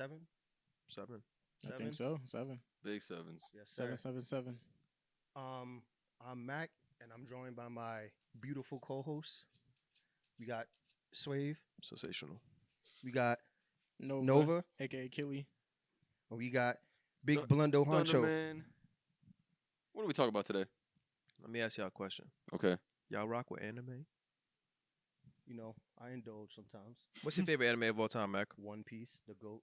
seven? Seven. I think so. 7. Big sevens. Yes, sir. 777. Um, I'm Mac, and I'm joined by my beautiful co-hosts. We got Swave. Sensational. We got Nova, Nova. aka Killy. And we got Big Blundo Honcho. Thunderman. What are we talking about today? Let me ask y'all a question. Okay. Y'all rock with anime? You know, I indulge sometimes. What's your favorite anime of all time, Mac? One Piece, the GOAT.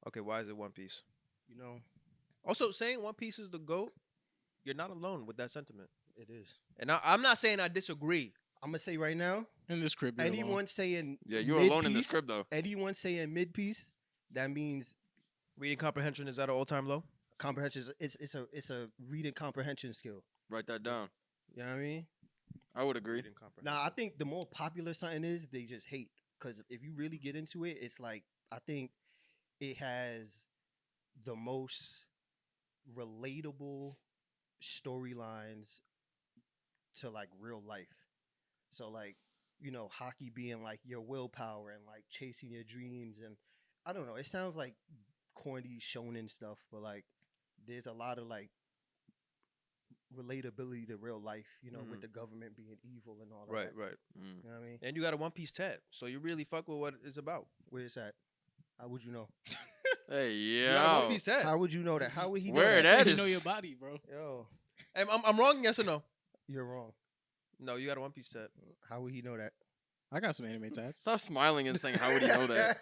Okay, why is it One Piece? You know, Also, saying One Piece is the GOAT, you're not alone with that sentiment. it is. And I'm not saying I disagree. I'm gonna say right now, In this crib, you're anyone alone. saying Yeah, you're alone in this mid-piece, crib, though. Anyone saying mid piece, that means Reading comprehension is at an all-time low. comprehension. It's a reading comprehension skill. Write that down. You know what I mean? I would agree. Reading comprehension. Now I think the more popular something is, they just hate. Because if you really get into it, it's like I think it has the most relatable storylines to like real life. So like, you know, hockey being like your willpower and like chasing your dreams, and I don't know, it sounds like corny shonen stuff, but like there's a lot of like relatability to real life, you know, with the government being evil and all that. Right, right. Mm. You know what I mean? And you got a One Piece tat, so you really fuck with what it's about. Where is that? How would you know? Hey, You got a One yeah. Piece tat. How would you know that? How would he know Where that? that You is- know your body, bro. Yo, I'm wrong, yes or no? you're wrong. No, you got a One Piece tat. How would he know that? I got some anime tats. Stop smiling and saying, how would you know that?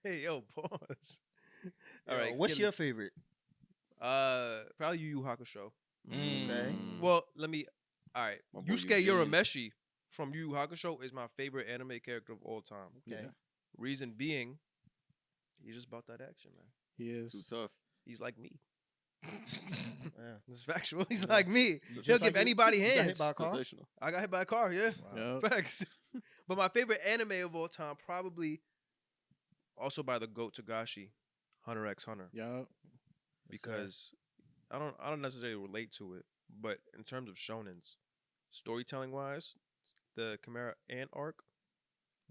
Hey, yo, pause. All Yo, right, what's Gilly. your favorite? Probably Yu Yu Hakusho. Okay. Well, let me. All right, My boy Yusuke Eugene. Urameshi from Yu Yu Hakusho is my favorite anime character of all time. Okay. Yeah. Reason being, he's just about that action, man. He is. Too tough. He's like me. Yeah. It's factual. He's Yeah. like me. Just He'll like give you- anybody you got hit hands. by a car? Sensational. I got hit by a car. Yeah, Wow. Yup. facts. But my favorite anime of all time, probably also by the GOAT Tagashi, Hunter x Hunter, Yup. because I don't necessarily relate to it, but in terms of shonens, storytelling wise, the Chimera Ant arc,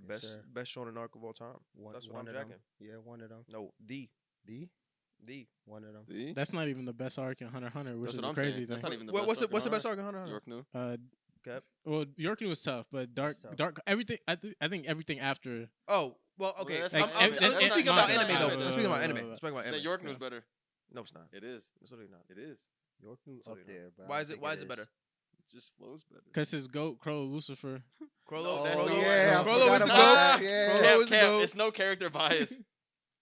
Yes, sir. best shonen arc of all time. That's what I'm of them. jacking. Yeah, one of them. No, the One of them. See? That's not even the best arc in Hunter x Hunter, which That's is what the I'm crazy saying. thing. That's not even the what's best the arc best in arc in Hunter x Hunter. Hunter? York knew. Cap. Well, Yorkin was tough, but That's tough. Dark, everything. I think everything after. Oh, well, okay. that's I'm, not- I'm, that's I'm not speaking even about my anime favorite. though. I'm speaking about anime. I'm speaking about That anime. York knew's better. No, it's not. It is. It's literally not. It is. York knew So up you know. there, but I Why don't is it? think Why is it better? It just flows better. Because his goat, Crow Lucifer. Crollo. Oh, Crollo- yeah, I Crollo forgot is the about GOAT. that, yeah. Crollo Cap, is the Cap, GOAT. it's no character bias.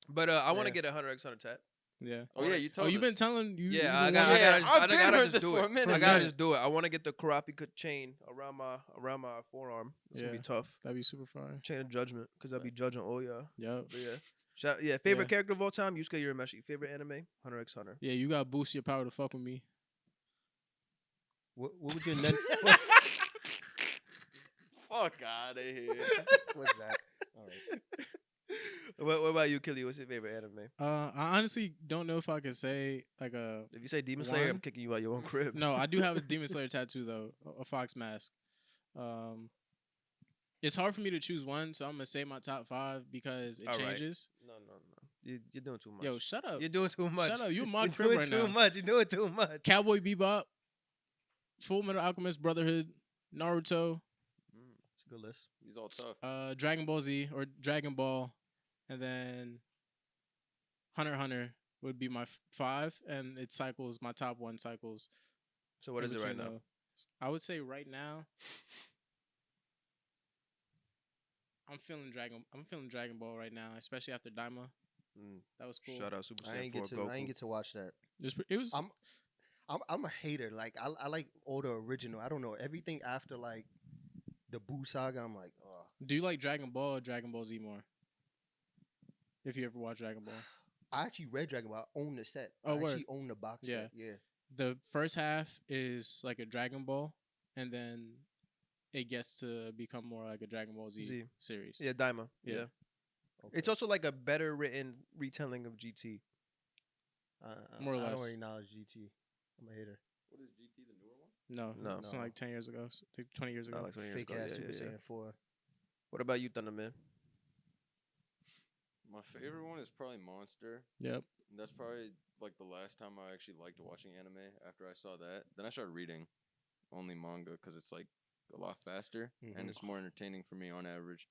But I want to Yeah. get a Hunter x Hunter tat. Yeah. Oh yeah, you told Oh, you've us. been telling you. Yeah, you I been got, wanting- I gotta, I've been I gotta heard just this do for a it. minute. I gotta Yeah. just do it. I want to get the Karapika chain around my forearm. It's gonna be Yeah. tough. That'd be super fire. Chain of judgment, because I'll be judging all y'all. Yup. But yeah, favorite Yeah. character of all time, Yusuke Urameshi. Favorite anime, Hunter x Hunter. Yeah, you gotta boost your power to fuck with me. What would your net? Fuck out of here. What's that? All right. What about you, Killy? What's your favorite anime? I honestly don't know if I can say like a. If you say Demon Slayer, I'm One? kicking you out your own crib. No, I do have a Demon Slayer tattoo though, a fox mask. It's hard for me to choose one, so I'm gonna say my top 5 because it All right. changes. No. You're doing too much. Yo, shut up. You're doing too much. Shut up. You in my You're crib doing right too now. much. You're doing too much. Cowboy Bebop, Full Metal Alchemist Brotherhood, Naruto, It's a good list. He's all tough. Dragon Ball Z or Dragon Ball, and then Hunter x Hunter would be my 5, and it cycles. My top 1 cycles. So what in is it right between now? those. I would say right now, I'm feeling Dragon Ball right now, especially after Daima. Mm. That was cool. Shout out Super I Saiyan ain't 4 get to. Goku. I ain't get to watch that. It was. I'm a hater. Like I like all the original. I don't know everything after like the Boo saga. I'm like, oh. Do you like Dragon Ball or Dragon Ball Z more? If you ever watch Dragon Ball, I actually read Dragon Ball. I own the set. Oh, I word. actually own the box Yeah. set. Yeah. the first half is like a Dragon Ball, and then it gets to become more like a Dragon Ball Z, Z. series. Yeah, Daima. Yeah. Yeah. Okay. It's also like a better written retelling of GT. More or I less. don't acknowledge GT. I'm a hater. What is GT, the newer one? No, No. it's from like 10 years ago, 20 years ago. Oh, like 20 years Fake ago. ass Yeah, Super yeah, yeah. Saiyan 4. What about you, Thunderman? My favorite one is probably Monster. Yep. That's probably like the last time I actually liked watching anime. After I saw that, then I started reading only manga because it's like a lot faster and it's more entertaining for me on average.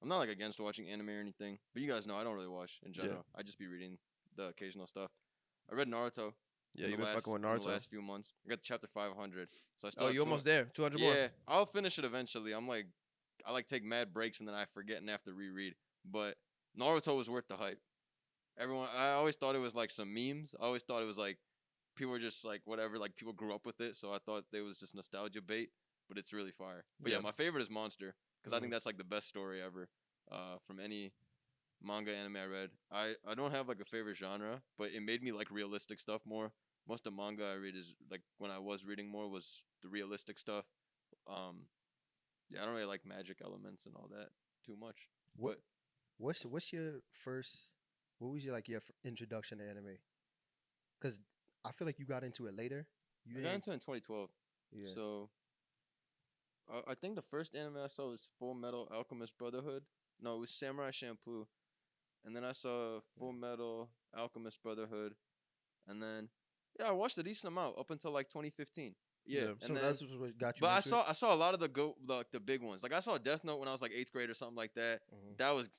I'm not like against watching anime or anything, but you guys know I don't really watch in general. I just be reading the occasional stuff. I read Naruto. Yeah, you've been fucking with in the Naruto. last few months. I got to chapter 500, so I Oh, still. you're almost there. 200 more. Yeah, I'll finish it eventually. I'm like, I like take mad breaks and then I forget and have to reread. But Naruto was worth the hype. I always thought it was like some memes. I always thought it was like people were just like whatever, like people grew up with it. So I thought it was just nostalgia bait, but it's really fire. But yeah, Yeah. my favorite is Monster because I think that's like the best story ever from any manga anime I read. I don't have like a favorite genre, but it made me like realistic stuff more. Most of manga I read is like when I was reading more was the realistic stuff. Yeah, I don't really like magic elements and all that too much. What what's your first? What was your introduction to anime? Because I feel like you got into it later. You I got didn't. into it in 2012. Yeah. So I think the first anime I saw was Full Metal Alchemist Brotherhood. No, it was Samurai Champloo. And then I saw Full Metal Alchemist Brotherhood. And then I watched a decent amount up until like 2015. Yeah. Yeah. And So then, that's what got you. but into it? I saw a lot of the big ones. Like I saw Death Note when I was like 8th grade or something like that. That was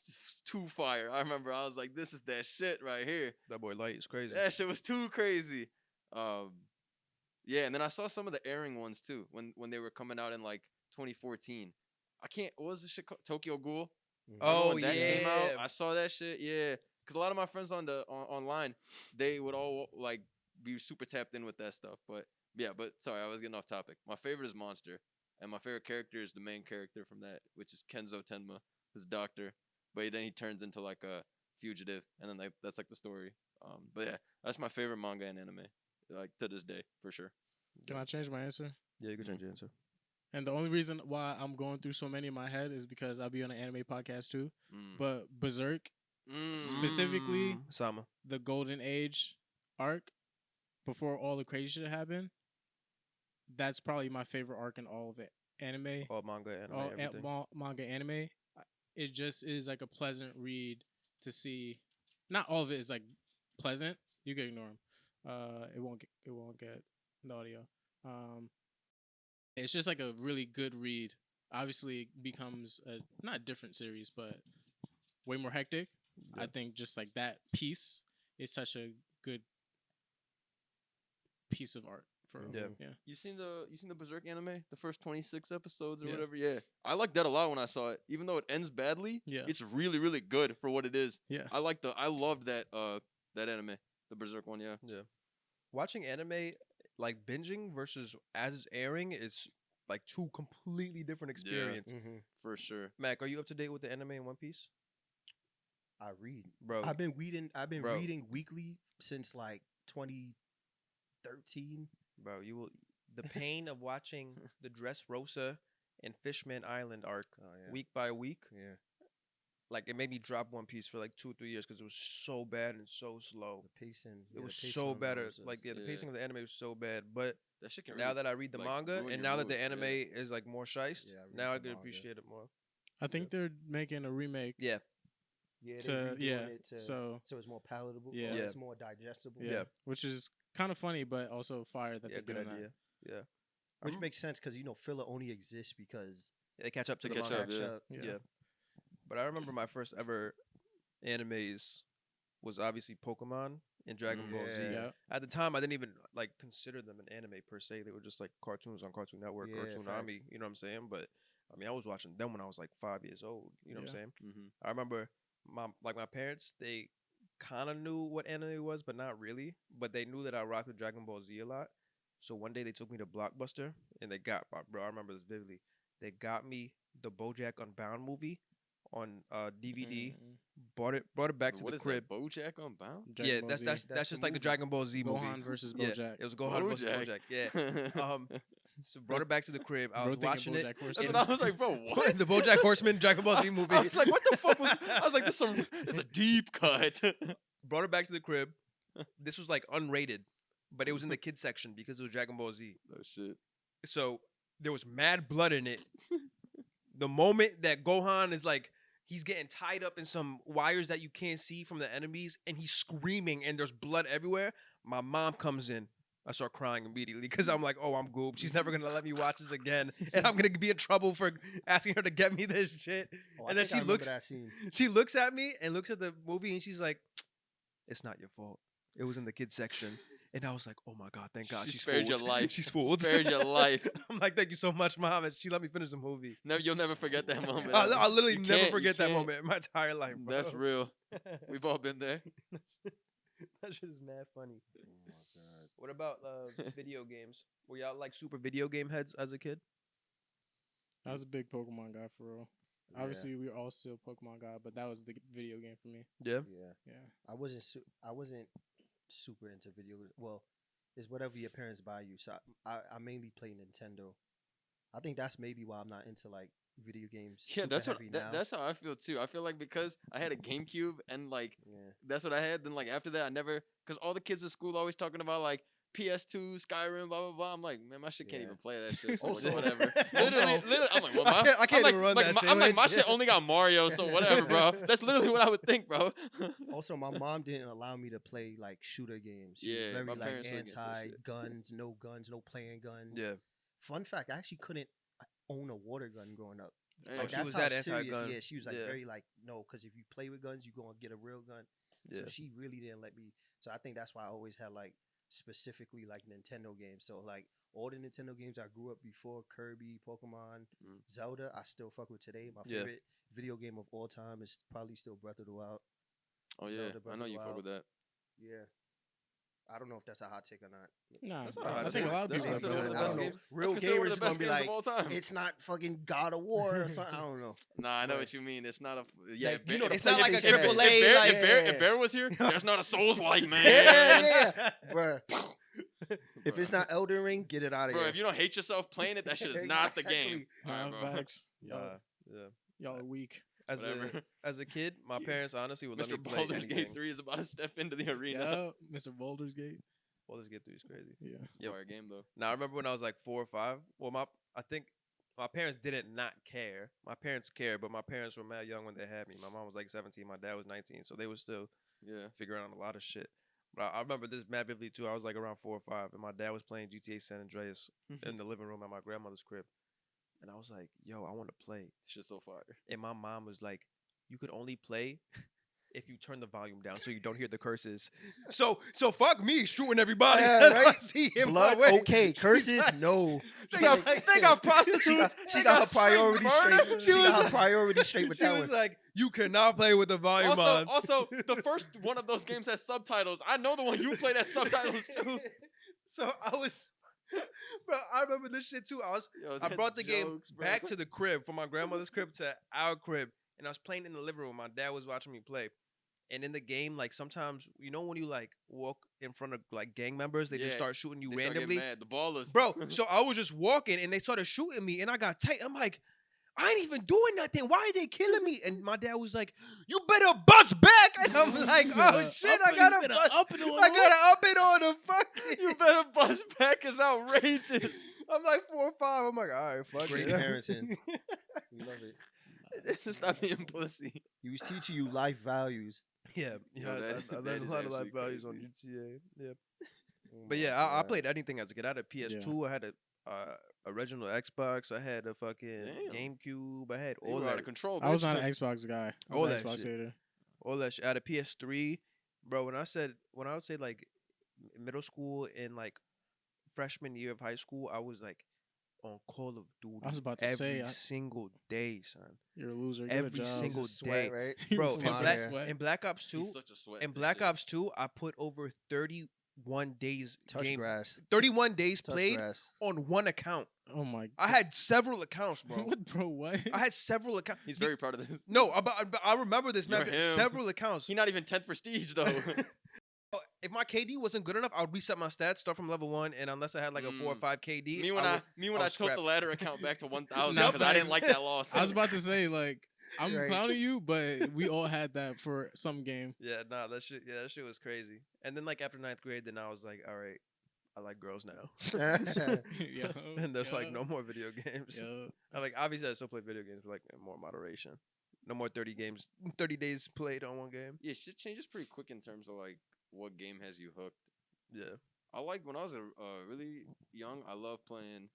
too fire. I remember I was like, this is that shit right here. That boy Light is crazy. That shit was too crazy. Yeah, and then I saw some of the airing ones too when they were coming out in like 2014. What was this shit called? Tokyo Ghoul. Oh, When that came out, yeah. I saw that shit. Yeah, because a lot of my friends online, they would all like be super tapped in with that stuff. But yeah, but sorry, I was getting off topic. My favorite is Monster, and my favorite character is the main character from that, which is Kenzo Tenma, his doctor. But then he turns into like a fugitive, and then that's like the story. But yeah, that's my favorite manga and anime, like to this day for sure. Can I change my answer? Yeah, you can change your answer. And the only reason why I'm going through so many in my head is because I'll be on an anime podcast too. Mm. But Berserk, Mm. specifically Sama. the Golden Age arc, before all the crazy shit happened, that's probably my favorite arc in all of it. Anime, All manga, anime, all everything. manga, anime. It just is like a pleasant read to see. Not all of it is like pleasant. You can ignore them. It won't get the audio. It's just like a really good read. Obviously, it becomes a not different series, but way more hectic. Yeah. I think just like that piece is such a good piece of art for Yeah. You seen the Berserk anime? The first 26 episodes or Yeah. whatever? Yeah. I liked that a lot when I saw it. Even though it ends badly, Yeah. it's really, really good for what it is. Yeah. I loved that anime. The Berserk one, yeah. Yeah. Watching anime, like binging versus as it's airing, is like two completely different experiences. For sure. Mac, are you up to date with the anime in One Piece? I read, Bro. I've been reading. Bro. Reading weekly since like 2013. Bro, the pain of watching the Dressrosa and Fishman Island arc week by week. Yeah. Like it made me drop One Piece for like 2 or 3 years because it was so bad and so slow. The pacing. It was so bad. The pacing of the anime was so bad. But That shit can now really, that I read the like, manga ruin and your now that mood, the anime yeah. is like more shiced, Yeah, I read now I the can manga. appreciate it more. I think they're making a remake. Yeah. Yeah, So so it's more palatable. Yeah. or Yeah. it's more digestible. yeah, which is kind of funny, but also fire that Yeah, they're good doing idea. Yeah. Which makes sense because filler only exists because They catch up to To the catch manga. up, yeah. that. Yeah. But I remember my first ever animes was obviously Pokemon and Dragon Ball Z. Yeah. At the time, I didn't even like consider them an anime per se. They were just like cartoons on Cartoon Network or Yeah, Toonami. You know what I'm saying? But I mean, I was watching them when I was like 5 years old. You know what I'm Yeah. saying? Mm-hmm. I remember my parents, they kind of knew what anime was, but not really. But they knew that I rocked with Dragon Ball Z a lot. So one day they took me to Blockbuster and they got, bro, I remember this vividly. They got me the BoJack Unbound movie on DVD. Brought it back to What the is crib. that? BoJack Unbound? Dragon Yeah, Ball that's Z. that's That's just the like the movie. Dragon Ball Z movie. Gohan versus Yeah, BoJack. it was Gohan versus BoJack. Yeah. So brought it back to the crib. I was Bro thinking watching it. BoJack Horseman. That's and- what I was like, bro. What? the BoJack Horseman Dragon Ball Z movie. I was like, what the fuck was? I was like, it's a deep cut. Brought it back to the crib. This was like unrated, but it was in the kids section because it was Dragon Ball Z. Oh shit. So there was mad blood in it. The moment that Gohan is like he's getting tied up in some wires that you can't see from the enemies, and he's screaming, and there's blood everywhere. My mom comes in. I start crying immediately because I'm like, oh, I'm gooped. She's never gonna let me watch this again, and I'm gonna be in trouble for asking her to get me this shit. Oh, And then she looks, that scene. she looks at me and looks at the movie, and she's like, "It's not your fault. It was in the kids section." And I was like, "Oh my god, thank God, She she's spared fooled. your life. She's fooled. Spared your life. I'm like, "Thank you so much, Mom." And she let me finish the movie. You'll never forget that moment. I'll literally You never can't- you forget that can't. moment in my entire life, bro. That's real. We've all been there. That shit is mad funny. Oh my god. What about video games? Were y'all like super video game heads as a kid? I was a big Pokemon guy for real. Yeah. Obviously, we were all still Pokemon guy, but that was the video game for me. Yeah. Yeah. Yeah. I wasn't super into video. Well, it's whatever your parents buy you. So I mainly play Nintendo. I think that's maybe why I'm not into like video games. Yeah, super that's what heavy now. that's how I feel too. I feel like because I had a GameCube and like Yeah. that's what I had. Then like after that, I never because all the kids at school always talking about like PS2, Skyrim, blah blah blah. I'm like, man, my shit can't Yeah. even play that shit. So Also- whatever. Also- literally, I'm like, well, I can't I'm even like, run like, that my, shit. I'm like, my Wait, shit only got Mario, so whatever, bro. That's literally what I would think, bro. Also, my mom didn't allow me to play like shooter games. She Yeah, was very my like parents were against that anti shit. guns, no playing guns. Yeah. Fun fact: I actually couldn't own a water gun growing up. Yeah. Like she that's was how that serious. anti-gun. Yeah, she was like Yeah. very like no, because if you play with guns, you gonna get a real gun. Yeah. So she really didn't let me. So I think that's why I always had like specifically like Nintendo games. So like all the Nintendo games I grew up before, Kirby, Pokemon, Mm. Zelda, I still fuck with today. My Yeah. favorite video game of all time is probably still Breath of the Wild. Oh yeah, Zelda, I Breath know of the you fuck Wild. with that. Yeah. I don't know if that's a hot take or not. Nah, That's not a hot I think a take. lot of That's people. considered have one of the that. best I don't games. know. Real That's considered one gamers of the gonna best be games like, of all time. it's not fucking God of War or something. I don't know. Nah, I know But- what you mean. It's not a yeah. Like, if you know, Bear- the if It's not like a if- PlayStation if- AAA, If Bear, like- if Bear was here, there's not a Souls like man. Yeah, bruh. If it's not Elden Ring, get it out of Bro, here. if you don't hate yourself playing it, that shit is not the game. Exactly. All right, Nah, bro. facts. Yeah. Y'all are weak. As a Whatever. as a kid, my parents honestly would let me Mr. play Baldur's anything. Gate 3 is about to step into the arena. Yeah, Mr. Boulder's Gate. Baldur's Gate 3 is crazy. Yeah. It's a Yep. fire game though. Now I remember when I was like 4 or 5. Well, I think my parents didn't not care. My parents cared, but my parents were mad young when they had me. My mom was like 17, my dad was 19, so they were still Yeah. figuring out a lot of shit. But I remember this mad vividly too. I was like around 4 or 5, and my dad was playing GTA San Andreas in the living room at my grandmother's crib, and I was like, "Yo, I want to play." Shit's so fire. And my mom was like, "You could only play if you turn the volume down so you don't hear the curses." So fuck me, shooting everybody. Yeah, that I right? see in Blood, my way. okay. She's Curses, like- no. They got prostitutes. She they got her straight priority murder. straight. She She was got her like- priority straight with She that was one. like, "You cannot play with the volume on." Also, the first one of those games has subtitles. I know the one you played has subtitles too. So I was, bro. I remember this shit too. Yo, I that's brought the game jokes, bro. back to the crib, from my grandmother's crib to our crib, and I was playing in the living room. My dad was watching me play, and in the game, like sometimes you know when you like walk in front of like gang members, they just Yeah, start shooting you They start getting randomly, mad. The ballers. bro. So I was just walking, and they started shooting me, and I got tight. I'm like, I ain't even doing nothing. Why are they killing me? And my dad was like, "You better bust back." And I'm like, "Oh shit, I gotta bust. up it on I gotta up it on the fucking." You better bust back is outrageous. I'm like 4 or 5. I'm like, all right, fuck Great it. parenting. We love it. It's just not being pussy. He was teaching you life values. Yeah, Yo, yeah. that- I that learned is a lot of life actually values on crazy. GTA. Yeah, Oh but my yeah, I God. played anything as a kid. I had a PS2. I had a original Xbox. I had a fucking Damn. GameCube. I had You all were out that, of control. I was bitch. not an Xbox guy. I All was an that Xbox shit. hater. all that shit. I had a PS3, bro. When I would say like middle school and like freshman year of high school, I was like on Call of Duty. I was about to every say, single day, son. You're a loser. Get Every a job. single Just sweat, day. right? You Bro, fucking in Black, sweat. in Black Ops 2, He's such a sweat. in for Black shit. Ops 2, I put over 31 days Touch game, grass. 31 days Touch played grass. on one account. Oh my. I had several accounts, bro. What, bro? What? I had several accounts. He's very proud of this. No, but I remember this, man. You're him. Several accounts. He's not even 10th prestige though. If my KD wasn't good enough, I would reset my stats, start from level 1, and unless I had like a 4 or Mm. 5 KD, me when I I would- me when I'll I took scrap. the ladder account back to 1,000 Nah, because I didn't facts. like that loss. I was about to say like I'm Right. clowning you, but we all had that for some game. Yeah, nah, that shit was crazy. And then like after 9th grade, then I was like, all right, I like girls now. Yo, And there's like yo, no more video games. yo. I like obviously I still play video games, but like in more moderation. No more 30 games. 30 days played on one game. Yeah, shit changes pretty quick in terms of like what game has you hooked. Yeah. I like when I was really young. I loved playing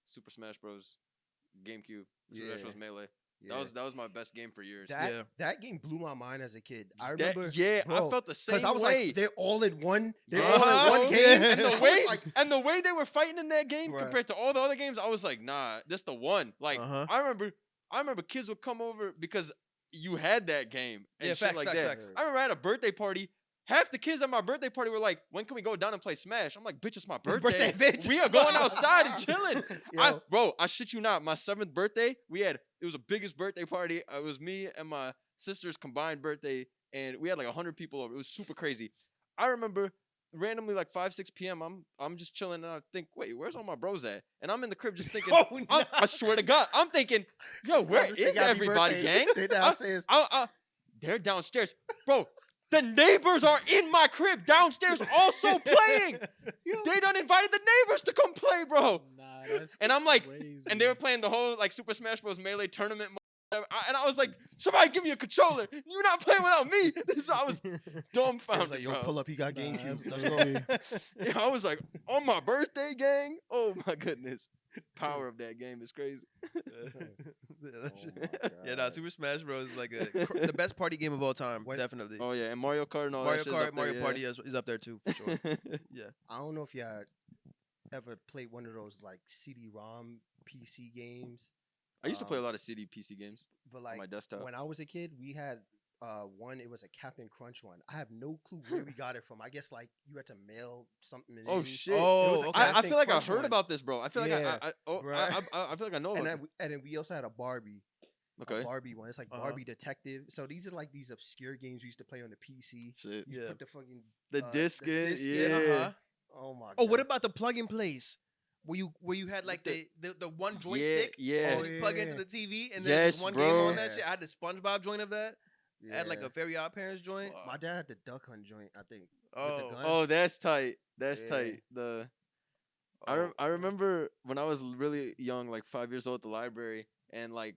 Super Smash Bros. GameCube, Super Smash Yeah. Bros. Melee. Yeah. That was my best game for years. That game blew my mind as a kid. I That- remember. yeah, bro, I felt the same I was way. like, they're all in one. They're Yeah. all in one Yeah. game. And I the was way like, and the way they were fighting in that game Right. compared to all the other games, I was like, nah, this the one. Like Uh-huh. I remember kids would come over because you had that game and Yeah, shit facts, like facts, that. facts. I remember I had a birthday party. Half the kids at my birthday party were like, "When can we go down and play Smash?" I'm like, "Bitch, it's my birthday. bitch. We are going outside and chilling." Yo, Bro, I shit you not. My 7th birthday, it was the biggest birthday party. It was me and my sister's combined birthday, and we had like 100 people over. It was super crazy. I remember randomly like 5, 6 p.m. I'm just chilling and I think, wait, where's all my bros at? And I'm in the crib just thinking, Oh, I swear to God, I'm thinking, yo, where Time to say is happy everybody, birthday. gang? They downstairs. They're downstairs, bro. The neighbors are in my crib downstairs also playing. They done invited the neighbors to come play, bro. Nah, that's And I'm like, crazy. and they were playing the whole like Super Smash Bros. Melee tournament. And I was like, somebody give me a controller. You're not playing without me. I was I dumbfounded, was like, yo, bro. pull up. He got Nah, GameCube. that's Let's go. crazy. Yeah, I was like, on my birthday, gang. Oh my goodness, power of that game is crazy. Yeah, nah, Super Smash Bros. Is like the best party game of all time. When- Definitely. Oh yeah, and Mario Kart and all Mario that shit's Kart, up Mario there, Party is up there too, for sure. Yeah. I don't know if y'all ever played one of those like CD-ROM PC games. I used to play a lot of CD PC games But on like my desktop. when I was a kid, we had one. It was a Captain Crunch one. I have no clue where we got it from. I guess like you had to mail something. Oh in. shit! Oh, It was a okay. I Captain feel like I Crunch heard one. about this, bro. I feel like Yeah, bruh. I feel like I know And about then we also had a Barbie. Okay. A Barbie one. It's like Uh-huh. Barbie Detective. So these are like these obscure games we used to play on the PC. Shit. You Yeah. put the fucking The disc in, disc yeah. Uh-huh. Oh my god. Oh, what about the plug and plays? Where you had like the one joystick, yeah. and you plug it into yeah. the TV, and then Yes, just one bro. game on that Yeah. shit. I had the SpongeBob joint of that. I had like Yeah. a Very Odd Parents joint. My dad had the Duck Hunt joint. I think. With the Oh, gun. Oh, that's tight. That's Yeah. tight. oh, I remember when I was really young, like 5 years old, at the library, and like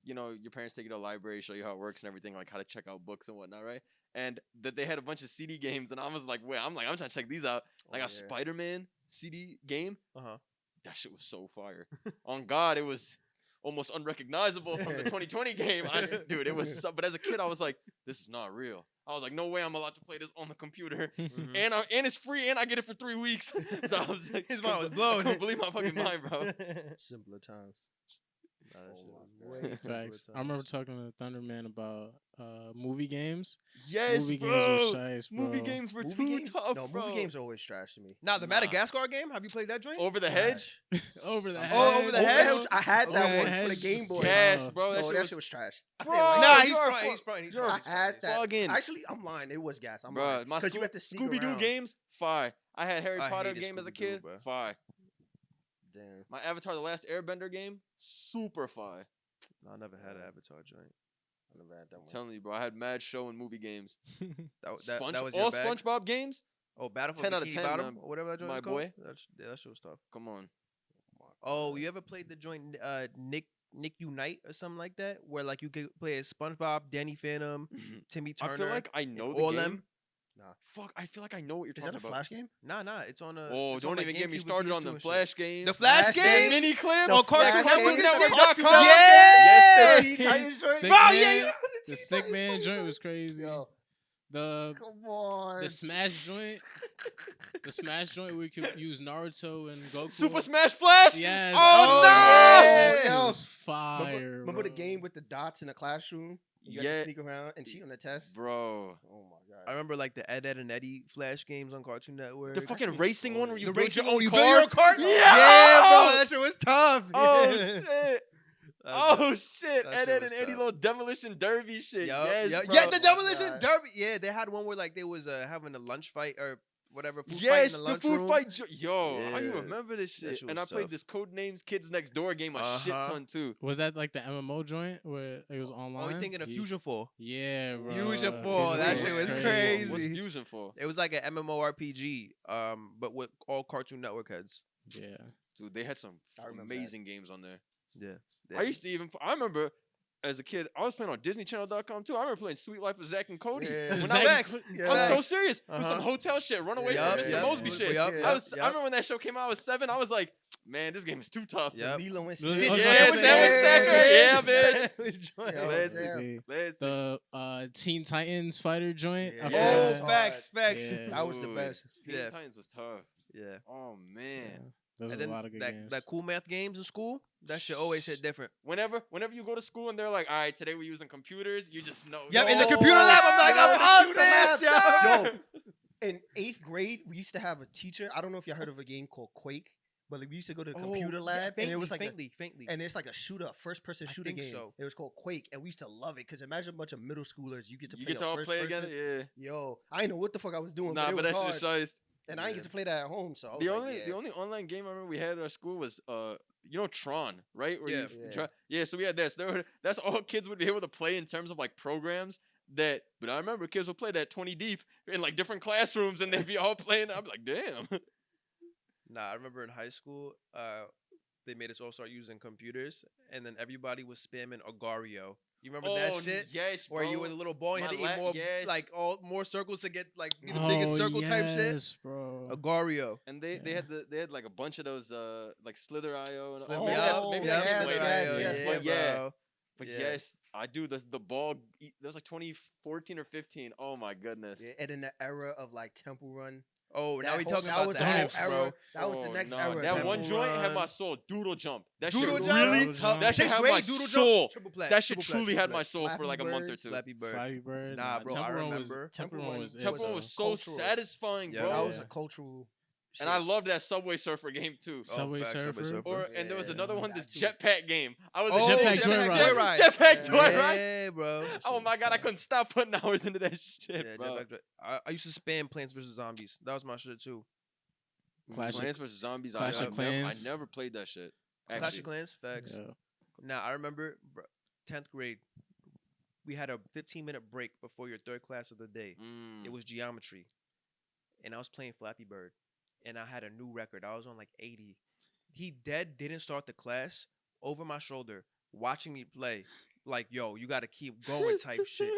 you know, your parents take you to the library, show you how it works and everything, like how to check out books and whatnot, right? And that they had a bunch of CD games, and I was like, wait, I'm trying to check these out. Like Oh, a yeah. Spider-Man CD game. Uh-huh. That shit was so fire. On God, it was almost unrecognizable from the 2020 game. Dude, it was. But as a kid, I was like, this is not real. I was like, no way I'm allowed to play this on the computer, Mhm. and it's free, and I get it for 3 weeks. So I was like, His couldn't mind was be- blown. I couldn't believe my fucking mind, bro. Simpler times. Nah, that Oh shit my was God. way Facts. simpler I remember times. talking to Thunderman about movie games. Yes, movie bro. games were shice, bro. Movie games were Movie too games? tough, No, bro. movie games are always trash to me. Nah, the Nah. Madagascar game. Have you played that joint? Over the hedge. Over the I'm hedge. Oh, Over the Hedge? I had that Okay. one for the Hedge Game was- Boy. Yes, Oh. bro. No, That shit that was. shit was trash. I Bro, didn't like Nah, it. he's you're a fronting. fu- He's fronting. He's you're a fronting. I had that. Fucking- Actually, I'm lying. It was gas. I'm Bro, lying. my Because you had to sneak Scooby Doo around. games, fire. I had Harry I Potter hated game as a Scooby-Doo, kid, bro. fire. Damn. My Avatar: The Last Airbender game, super fire. No, I never had an Avatar joint. I never had that I'm one. telling you, bro. I had mad show and movie games. That was your all bag? SpongeBob games. Oh, Battle for 10 out of Bikini 10, Bottom, man. or whatever that joint My is called? boy. Yeah, that shit was tough. Come on. Oh, you ever played the joint Nick Unite or something like that, where like you could play as SpongeBob, Danny Phantom, Timmy Turner. I feel like I know and the all game. them. Nah. Fuck, I feel like I know what you're Is that talking a about. Flash game? Nah, it's on a. Oh, it's on, don't like, even get me GameCube and started on PS2 the and shit. Flash games. The Flash Flash games? Mini clips. Oh, Cartoon Flash Network games? and shit? Cartoon Yeah! Yes, Teen sir. Titans joint? Stick Bro, Man, yeah, you- the Stickman joint was crazy. Yo, The come on. the Smash joint, the Smash joint where we could use Naruto and Goku. Super Smash Flash. Yes. Oh, no! That shit Yo. was fire. Remember the bro. game with the dots in the classroom? You had Yeah. to sneak around and cheat on the test? Bro. Oh my I god. remember like the Ed and Eddie Flash games on Cartoon Network. The fucking racing one where you The build racing your own you car. build your own car? Yeah, Yeah, bro, that shit was tough. Oh Yeah. shit. That Oh shit- shit. that Ed, shit Ed was and Eddie tough. little demolition derby shit. Yup, Yes, yup. bro. Yeah, the Oh my Demolition God. Derby. Yeah, they had one where like they was having a lunch fight or whatever. Food fight Yes, in the the lunch food room. fight. Yo, how you Yeah. remember this That shit? shit And I was played tough. this Codenames Kids Next Door game a shit Uh-huh. ton too. Was that like the MMO joint where it was online? Oh, you thinking of Ye- Fusion 4? Yeah, bro. Fusion 4, that shit was What's crazy. Fusion for? It was like an MMORPG, but with all Cartoon Network heads. Yeah. Dude, they had some I remember that. amazing games on there. Yeah. I used to even. I remember as a kid, I was playing on DisneyChannel.com too. I remember playing Sweet Life of Zach and Cody. Yeah. When Zach I and was, Yeah. I'm so serious. With some Uh-huh. hotel shit, Runaway Yup, from Mr. yup, Mosby yup, shit. yup, I yup. remember when that show came out. I was 7. I was like, man, this game is too tough. Yep. Lilo and Yeah, Stitch. I was Yeah, about to Sandwich say, Stacker. Yeah, bitch. Yo, Listen, damn. listen. The Teen Titans fighter joint. I Yeah. forgot Oh, that. facts. Yeah. That was the Dude, best. Teen Yeah. Titans was tough. Yeah. Oh man. Those And are a then lot of good that, games. that cool math games in school, that shit always hit different. Whenever you go to school and they're like, all right, today we're using computers, you just know. Yep, in the Yo, computer lab, I'm like, Yeah, I'm with up the computer this, lab, yo. In 8th grade, we used to have a teacher. I don't know if y'all heard of a game called Quake, but like, we used to go to the computer lab, and it was like faintly. and it's like a shooter, first-person I shooter think game. so. It was called Quake, and we used to love it because imagine a bunch of middle schoolers. You get to You play get to all first play person. together, yeah. Yo, I didn't know what the fuck I was doing, Nah, but but it that was shit hard. is shiced. And I didn't get to play that at home, so I was The like, only yeah. the only online game I remember we had at our school was Tron, right? Where Yeah. so we had that. So that's all kids would be able to play in terms of like programs that. But I remember kids would play that 20 deep in like different classrooms, and they'd be all playing. I'm like, damn. Nah, I remember in high school, they made us all start using computers, and then everybody was spamming Agario. You remember that shit? Yes, Where you bro. were the little ball, and you had to My eat more, yes. like more circles to get like be the biggest circle type shit. Yes, bro. Agario. And they had like a bunch of those like Slither IO and Slither maybe IO. maybe Yeah, that came yes, later. yes, Yeah, yes, but yes. yeah. bro. But Yeah. yes, I do the ball. That was like 2014 or 15. Oh my goodness. Yeah, and in the era of like Temple Run. Oh, now that we whole- talking that about was the the whole next, era. bro. That was the Oh, next nah, era. That Temple one joint had my Run. soul. Doodle jump. That Doodle shit jump? really. Doodle Tough. That shit Sixth had grade, my doodle soul. jump. Triple play. That shit triple play, truly triple had play. my soul for like a month or Birds, two. Flappy Bird. Flappy Bird. Nah, bro, I Temple Run remember. Temple Run was. Temple it, was so cultural. satisfying, Yeah. bro. That was Yeah. a cultural. And I loved that Subway Surfer game too. Subway facts, Subway Surfer. Surfer. And there was Yeah, another one, this that too. jetpack game. I was Oh, Jetpack addicted to Joyride. Joyride. Jetpack Yeah. Joyride. Yeah, bro. Oh my god, I couldn't stop putting hours into that shit, Yeah, bro. I used to spam Plants vs Zombies. That was my shit too. Clash of- Plants vs Zombies. Clash of I Clans. never played that shit. Clash Actually. of Clans, facts. Yeah. Now I remember 10th grade. We had a 15-minute break before your third class of the day. Mm. It was geometry, and I was playing Flappy Bird, and I had a new record. I was on like 80. He didn't start the class over my shoulder, watching me play. Like, yo, you got to keep going type shit.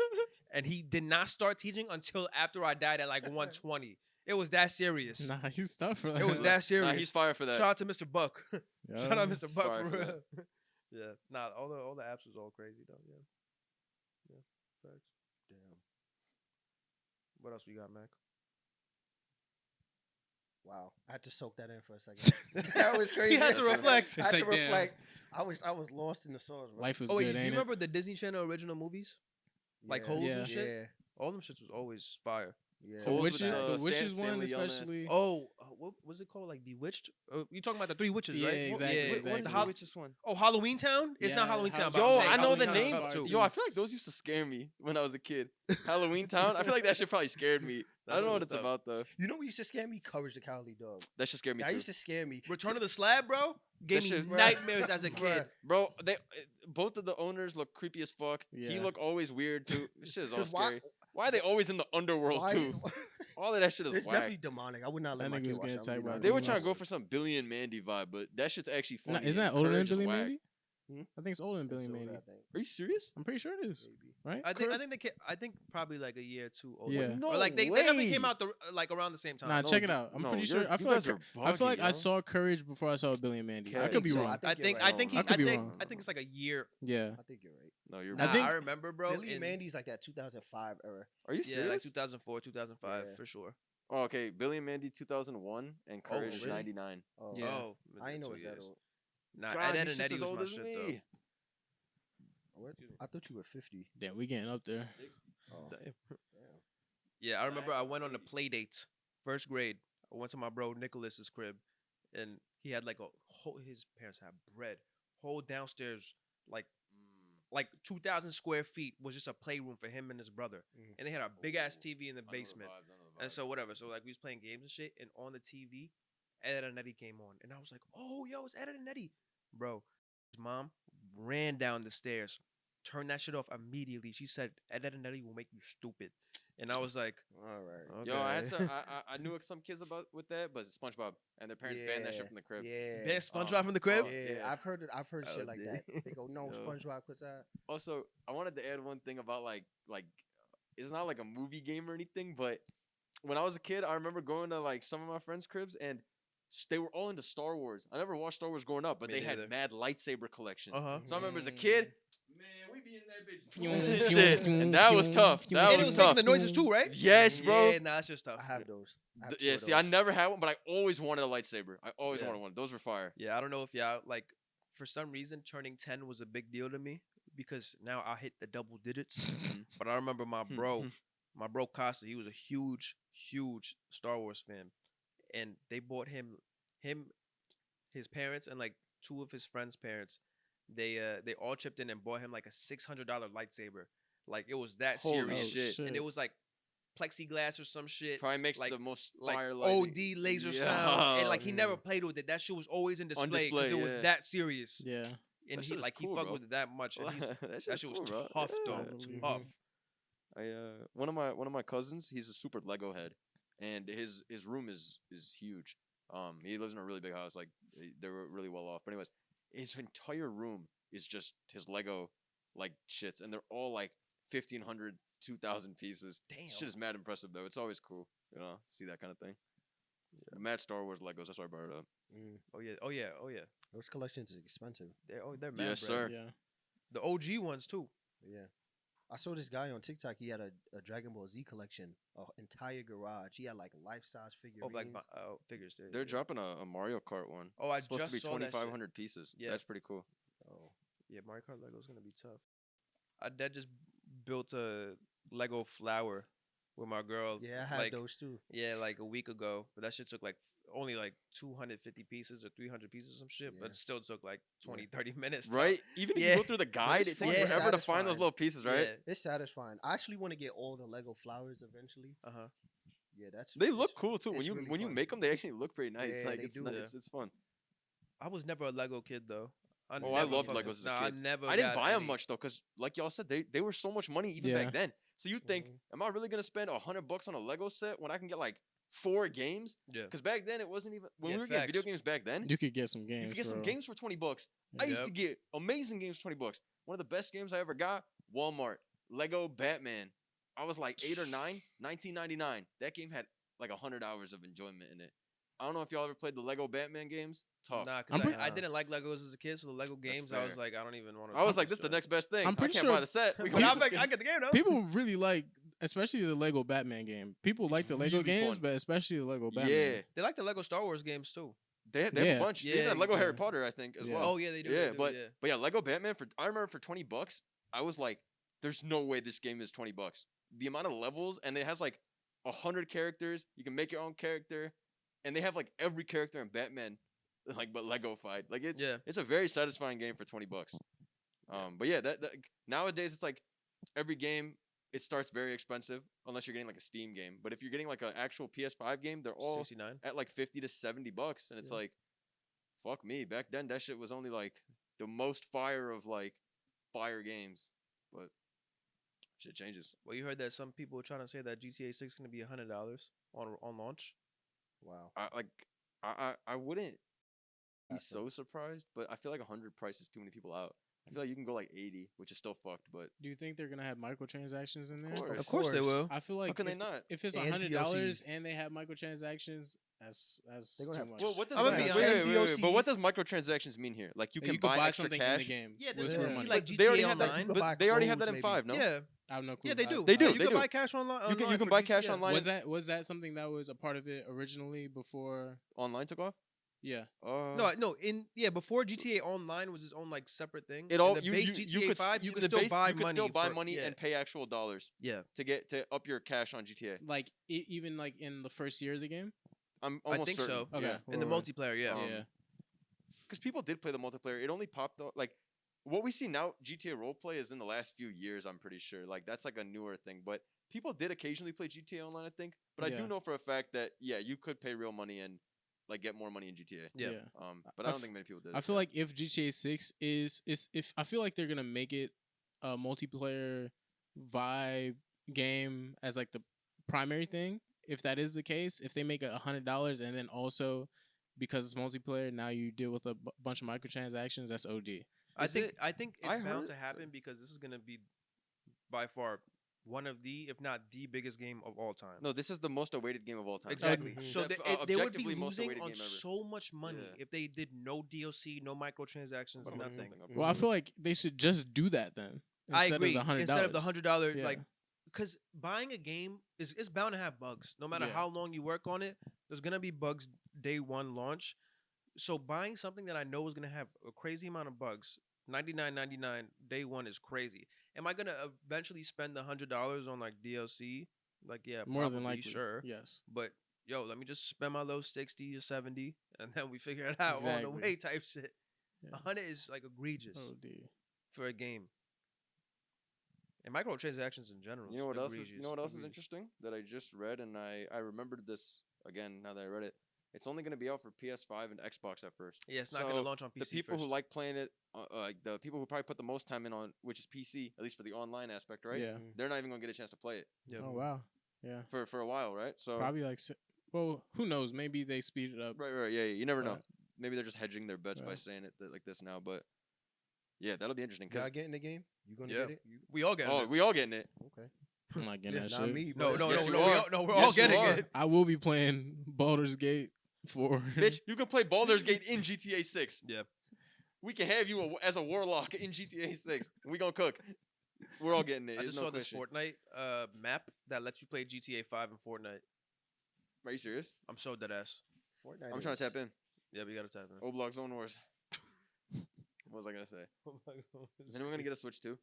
And he did not start teaching until after I died at like 120. It was that serious. Nah, he's tough for that. It was that Nah, serious. he's fire for that. Shout out to Mr. Buck. Yeah. Shout out Mr. Buck Sorry for for real. Yeah. Nah, all the apps was all crazy though. Yeah. Yeah. Facts. Damn. What else we got, Mac? Wow. I had to soak that in for a second. That was crazy. He had to reflect. I had to It's like, damn. reflect. I was lost in the sauce, bro. Life was Oh, wait, good, do you ain't it? remember the Disney Channel original movies? Like Holes Yeah. and shit? Yeah. All them shits was always fire. Yeah. The Holes with witches, the the witches Stan- one Stanley Yelnats. especially. Oh, what was it called? Like Bewitched? You talking about the three witches, Yeah, right? exactly, Yeah, What exactly. is The the witch's one? Oh, Halloween Town? It's not Yeah, Halloween Town. but Yo, I'm saying I know the Halloween name. Town's tough, too. Yo, I feel like those used to scare me when I was a kid. Halloween Town. I feel like that shit probably scared me. I That don't know shit what was it's tough. about though. You know what used to scare me? Courage the Cowardly Dog. That should scare me That too. used to scare me. Return of the Slab, bro, gave me shit- nightmares as a Bruh. kid. Bro, they both of the owners look creepy as fuck. He Yeah. look always weird too. This shit is all 'Cause why- scary. Why are they always in the underworld Why- too? All of that shit is It's whack. definitely demonic. I would not let That my nigga kid was watch getting that. attacked by They were demons. trying to go for some Billy and Mandy vibe, but that shit's actually Nah, funny. isn't that and older than Courage is Billy whack. Mandy? Hmm? I think it's older than Billy and Mandy. Are you serious? I'm pretty sure it is. Maybe. Right? I think the kid. I think probably like a year or two older. Yeah. No or like they definitely came way. out like around the same time. Nah, No, check it out. I'm no, pretty you're- sure. I you feel like guys are I feel like buggy, I yo. saw Courage before I saw Billy and Mandy. Okay. I could be so. wrong. I think you're I think right. I could be I think wrong. I think it's like a year. Yeah. I think you're right. No, you're Nah, right. think- I remember, bro. Billy and Mandy's like that 2005 era. Are you Yeah, serious? like 2004, 2005 Yeah. for sure. Oh, okay. Billy and Mandy 2001 and Courage is really? 99. Oh, Yeah. Oh, I didn't know 2 it was that years. old. Nah, God, Ed, these and Eddie shits was as old my as shit me. What? I thought you were 50. Damn, we getting up there. Oh, though. Damn. damn. Yeah, I remember I went on the play dates. First grade, I went to my bro Nicholas's crib, and he had like a whole. His parents had bread. Whole downstairs, like 2,000 square feet, was just a playroom for him and his brother, and they had a big ass TV in the basement. And so whatever. So like we was playing games and shit, and on the TV, Ed and Eddie came on, and I was like, "Oh, yo, it's Ed and Eddie, bro." His mom ran down the stairs, turn that shit off immediately. She said, "Editing will make you stupid," and I was like, All right. okay. Yo, I had some. I knew some kids about with that, but it's SpongeBob and their parents banned that shit from the crib. Yeah. Ban SpongeBob from the crib. Yeah, yeah. I've heard it. I've heard shit Oh, like dude. that. They go, no, Yo. SpongeBob quits out. Also, I wanted to add one thing about like it's not like a movie game or anything, but when I was a kid, I remember going to like some of my friends' cribs and they were all into Star Wars. I never watched Star Wars growing up, but Me they neither. had mad lightsaber collections. Uh-huh. So I remember as a kid, Mm. man, we be in that bitch. Shit. And that was tough. That And it was was tough. making the noises too, right? Yes, bro. Yeah, nah, that's just tough. I have those. I have two Yeah, of see, I those. never had one, but I always wanted a lightsaber. I always Yeah. wanted one. Those were fire. Yeah, I don't know if y'all like. For some reason, turning 10 was a big deal to me because now I hit the double digits. But I remember my bro Costa. He was a huge Star Wars fan, and they bought him, his parents, and like two of his friends' parents. They all chipped in and bought him like a $600 lightsaber. Like it was that Holy serious, shit. and it was like plexiglass or some shit. Probably makes like- the most Like fire lighting. OD laser Yeah. sound, and like he never played with it. That shit was always in display because display, it was yeah. that serious. Yeah. And That he shit is like cool, he fucked bro. with it that much, and he's, that that shit was cool, bro. tough Yeah. though, tough. One of my cousins, he's a super Lego head, and his room is huge. He lives in a really big house, like they're really well off. But anyways, his entire room is just his Lego like shits, and they're all like 1,500, 2,000 pieces. Damn. Shit is mad impressive though. It's always cool, see that kind of thing. Mad Star Wars Legos. That's why I brought it up. Mm. Oh yeah. Those collections are expensive. They're mad, Yes, bro. sir. Yeah. The OG ones too. Yeah. I saw this guy on TikTok. He had a Dragon Ball Z collection, an entire garage. He had like life-size figurines. Oh, like figures. They're dropping a Mario Kart one. Oh, I It's supposed just to be saw that shit. 2,500 pieces. Yeah. That's pretty cool. Oh. Yeah, Mario Kart Lego's gonna be tough. I dad just built a Lego flower with my girl. Yeah, I had like, those too. Yeah, like a week ago, but that shit took like only like 250 pieces or 300 pieces or some shit, but Yeah. it still took like 20, 30 minutes. Right? Even if Yeah. you go through the guide, it's it takes fun. It's forever to find those satisfying. little pieces, right? Yeah. It's satisfying. I actually want to get all the Lego flowers eventually. Uh-huh. Yeah, that's. They look it's- cool too. When it's you really when you fun. make them, they actually look pretty nice. Yeah, Like they it's do. ni- Yeah. it's fun. I was never a Lego kid though. I never loved fucking- Legos as a nah, kid. I never. I didn't got buy them any- much though, cause like y'all said, they were so much money even Yeah. back then. So you think, Mhm. am I really gonna spend $100 on a Lego set when I can get like 4 games? Yeah. Because back then it wasn't even when Yeah, we were getting video facts. games back then. You could get some games. You could get some bro. games for $20. I used to Yep. get amazing games for $20. One of the best games I ever got, Walmart, Lego Batman. I was like 8 or 9, 1999. That game had like 100 hours of enjoyment in it. I don't know if y'all ever played the Lego Batman games. Tough. Nah, I'm because pretty- I didn't like Legos as a kid, so the Lego games, I was fair. like, I don't even want to. I was like, this is the next best thing. I'm I pretty can't sure- buy the set. We But gonna- I get the game though. People really like, especially the Lego Batman game. People like the Lego really games, fun. but especially the Lego Batman. Yeah, They like the Lego Star Wars games too. they have Yeah. a bunch. They even Yeah, had Lego Harry yeah. Potter, I think, as Yeah. well. Oh yeah, they do. Yeah, they do, but yeah. but yeah, Lego Batman I remember for $20, I was like, there's no way this game is $20. The amount of levels, and it has like 100 characters. You can make your own character, and they have like every character in Batman, like but Lego-fied. Like it's a very satisfying game for $20. But yeah, that nowadays it's like every game it starts very expensive unless you're getting like a Steam game. But if you're getting like an actual PS5 game, they're all 69. at like $50 to $70, and it's Yeah. like, fuck me. Back then, that shit was only like the most fire of like fire games, but shit changes. Well, you heard that some people are trying to say that GTA 6 is gonna be $100 on launch. Wow. I wouldn't be That's so surprised, but I feel like 100 prices too many people out. I feel like you can go like 80, which is still fucked, but Do you think they're gonna have microtransactions in there? course. Of course they will. I feel how like can they if, not? if it's And $100 DLCs. and they have microtransactions, that's They're too gonna have- much. Well, what does I'm gonna mi- be wait, honest. wait, wait, wait, but what DLCs does microtransactions mean here? Like you can you could buy extra something cash. in the game. Yeah, with there's your gonna be, money. like But they already GTA have that. Online. You could buy But they already have that clothes, in maybe. 5, no? Yeah, I have no clue. yeah, they do. They do, You they can do. buy cash online. You can for buy cash GTA. online. Was that something that was a part of it originally before? Online took off. Yeah. No. Before GTA Online was its own like separate thing. It all in the you base you, GTA you could 5, you the can still base- buy you could money. still buy for- money yeah. and pay actual dollars Yeah. to up your cash on GTA. Like even like in the first year of the game. I'm I almost think certain. so. Okay. Yeah. In the Right. multiplayer, yeah. Um, Yeah. Because people did play the multiplayer. It only popped out like what we see now. GTA roleplay is in the last few years. I'm pretty sure. Like that's like a newer thing. But people did occasionally play GTA Online, I think. But I Yeah. do know for a fact that you could pay real money and like get more money in GTA. Yeah. But I I don't f- think many people did. I feel like if GTA 6 is if I feel like they're gonna make it a multiplayer vibe game as like the primary thing, if that is the case, if they make $100 and then also because it's multiplayer, now you deal with a bunch of microtransactions, that's OD. I think it- I think I it's bound heard- to happen because this is gonna be by far one of the, if not the biggest game of all time. No, this is the most awaited game of all time. Exactly. Mhm. So Def- they would be objectively most losing awaited on game ever. so much money Yeah. if they did no DLC, no microtransactions, I'm gonna look nothing. something up. Well, I feel like they should just do that then. I Instead agree. Of the $100. Instead of the $100, Yeah. like, because buying a game is it's bound to have bugs. No matter Yeah. how long you work on it, there's gonna be bugs day one launch. So buying something that I know is gonna have a crazy amount of bugs, $99.99 day one is crazy. Am I gonna eventually spend the $100 on like DLC? Like, yeah, More probably, than likely. sure. Yes. But yo, let me just spend my low 60 or 70, and then we figure it out on the Exactly. way type shit. Yeah. 100 is like egregious OD. for a game. And microtransactions in general. You know what else is? egregious, You know what else is egregious. interesting that I just read, and I remembered this again now that I read it. It's only going to be out for PS5 and Xbox at first. Yeah, it's not going So, to launch on PC. The people first. who like playing it, like the people who probably put the most time in on, which is PC, at least for the online aspect, right? Yeah. They're not even going to get a chance to play it Yeah. Oh wow. Yeah. for a while, right? So Probably like. Well, who knows? Maybe they speed it up. right, yeah, you never know. Right. Maybe they're just hedging their bets by Right. saying it like this now, but yeah, that'll be interesting. Y'all Cause get in the game? You gonna Yeah. get it? You, We all get it. we all getting it. okay. I'm not getting that Not shit. me. No, but- no, Yes, no, you no, are. we're Yes, all you getting are. it. I will be playing Baldur's Gate 4. Bitch, you can play Baldur's Gate in GTA 6. Yeah. We can have you as a warlock in GTA 6. We gonna cook. We're all getting it. I There's just no saw this question. Fortnite map that lets you play GTA 5 and Fortnite. Are you serious? I'm so dead ass. Fortnite I'm trying to is- tap in. Yeah, we gotta tap in. Oblox Zone Wars. What was I gonna say? Is anyone gonna get a Switch too?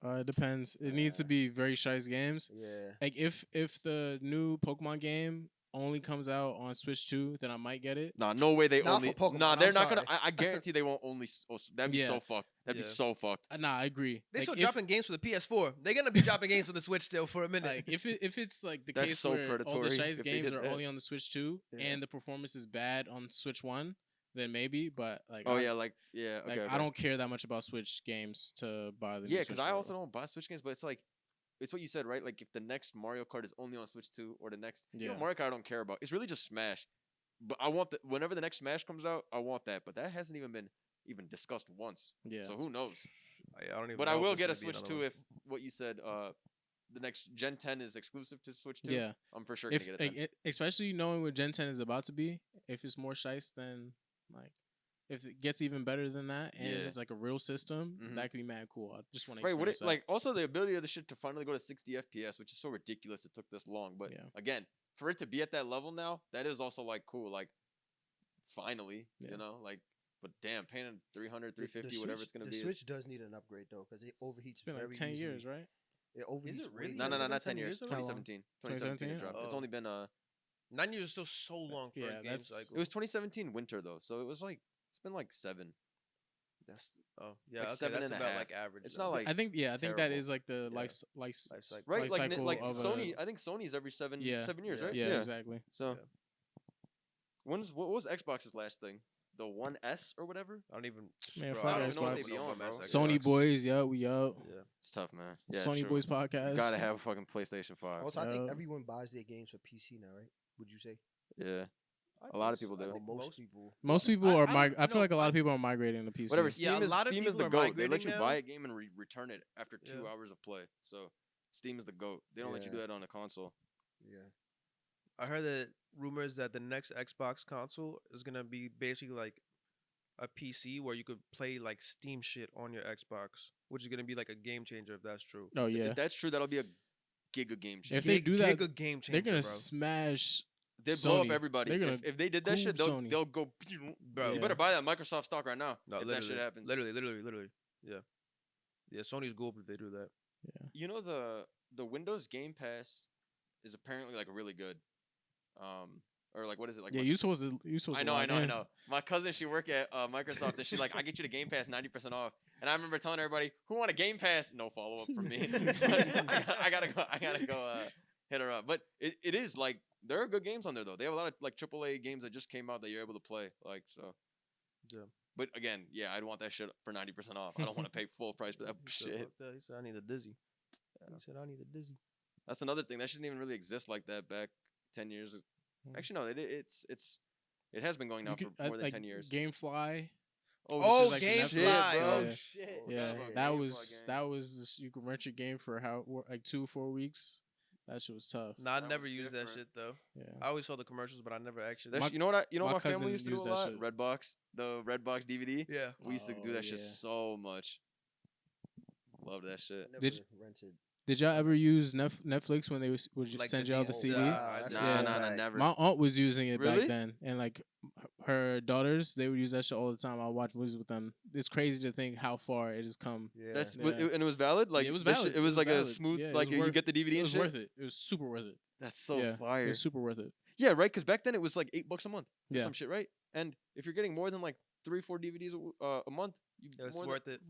It depends. It needs to be very shice games. Yeah. Like if the new Pokemon game only comes out on Switch 2, then I might get it. Nah, no way they Not only. for Pokemon, Nah, they're I'm not gonna. sorry. I guarantee they won't only. That'd be Yeah. so fucked. That'd be Yeah. so fucked. Nah, I agree. They Like, still if- dropping games for the PS4. They're gonna be dropping games for the Switch still for a minute. Like if it's like the That's case so where all predatory the shice if they games did are that. only on the Switch 2 Yeah. and the performance is bad on Switch 1, then maybe. But like, Oh I, yeah, like yeah. Okay. like okay. I don't care that much about Switch games to buy the. Yeah, because because I also don't buy Switch games, but it's like, it's what you said, right? Like if the next Mario Kart is only on Switch 2 or the next, you know, Yeah. Mario Kart I don't care about. It's really just Smash. But I want whenever the next Smash comes out, I want that. But that hasn't even been discussed once. Yeah. So who knows? I don't even. But know I if will there's get a gonna be Switch another 2 one. if what you said. The next Gen 10 is exclusive to Switch 2. Yeah. I'm for sure If gonna get it. like, especially knowing what Gen 10 is about to be, if it's more shice than like. If it gets even better than that, and Yeah. it's like a real system, Mhm. that could be mad cool. I just want to Right, what experience it, that. like also the ability of the shit to finally go to 60 FPS, which is so ridiculous it took this long. But Yeah. again, for it to be at that level now, that is also like cool. Like finally, Yeah. you know, like but damn, paying 300, The 350, whatever it's gonna the be. Switch does need an upgrade though, because it overheats It's been very like 10 easily. years, right? It overheats. it really? way No, too no, no, easily. not 10 10 years. years already? 2017. 2017 it 2017? dropped. It's Oh. only been 9 years is still so long for Yeah, a game that's- cycle. it was 2017 winter though, so it was like it's been like 7. That's yeah, like okay, 7 that's and a about half. like average. It's then. not like I think that terrible. is like the Yeah. life cycle. right, life like cycle like of Sony. I think Sony's every 7 Yeah. 7 years, Yeah. right? Yeah, exactly. So Yeah. what was Xbox's last thing? The 1S or whatever? I don't even. Man, bro, fuck I don't even know what Xbox. they be on, bro. Sony boys, yo, we up. Yeah. It's tough, man. Yeah, Sony true. Boys podcast. You gotta have a fucking PlayStation 5. Also, I think Yeah. everyone buys their games for PC now, right? Would you say? Yeah. A lot of people do. Or most people. Most people I- are. I I feel no, like a lot I- of people are migrating to PC. Whatever. Yeah, a lot of Steam is people the are goat. They let migrating you now. buy a game and return it after 2 Yeah. hours of play. So Steam is the goat. They don't let you Yeah. do that on a console. Yeah. I heard that rumors that the next Xbox console is gonna be basically like a PC where you could play like Steam shit on your Xbox, which is gonna be like a game changer if that's true. Oh yeah. If that's true, that'll be a giga game changer. If they do that, giga game changer, They're gonna bro. smash. They blow up Sony. everybody. They're gonna If they did that shit, cool they'll Sony. they'll go. Bro, You Yeah. better buy that Microsoft stock right now. No, if literally, that shit happens. Literally. Yeah. Yeah, Sony's gold if they do that. You know the Windows Game Pass is apparently like really good. Or like what is it like? Yeah, you supposed to. I know. My cousin, she work at Microsoft, and she's like, I get you the Game Pass 90% off. And I remember telling everybody, who want a Game Pass? No follow up from me. I gotta go hit her up. But it is like there are good games on there though. They have a lot of like AAA games that just came out that you're able to play. Like so. But again, yeah, I'd want that shit for 90% off. I don't want to pay full price for that He said, shit. "Fuck that." He said, "I need a dizzy." He said, "I need a dizzy." That's another thing that shouldn't even really exist like that back 10 years. Actually, no, it has been going now for more than like 10 years. GameFly. Oh, like the GameFly, Netflix, oh yeah. shit. Yeah, about that GameFly was game. you could rent your game for like 2-4 weeks. That shit was tough. Nah, I That never was used that different. shit though. Yeah. I always saw the commercials, but I never actually. My- You know what? my My cousin family used to do a used that lot. shit. Redbox, the Redbox DVD. Yeah. We used to do Oh, that shit yeah. so much. Love that shit. I never Did- rented. Did y'all ever use Netflix when they would just Like send the y'all the D- CD? Nah, Nah, that's Yeah. Nah, never. My aunt was using it Really? back then, and like her daughters, they would use that shit all the time. I watch movies with them. It's crazy to think how far it has come. Yeah. That's Yeah. and it was valid. Like it was that shit- valid. It was like valid. a smooth. Yeah, it like was you worth- get the DVD It and was shit. worth it. It was super worth it. That's so yeah, fire. It was super worth it. Yeah, right. Because back then it was like $8 a month. Or Yeah. some shit, right? And if you're getting more than like 3-4 DVDs a month, It's more worth it.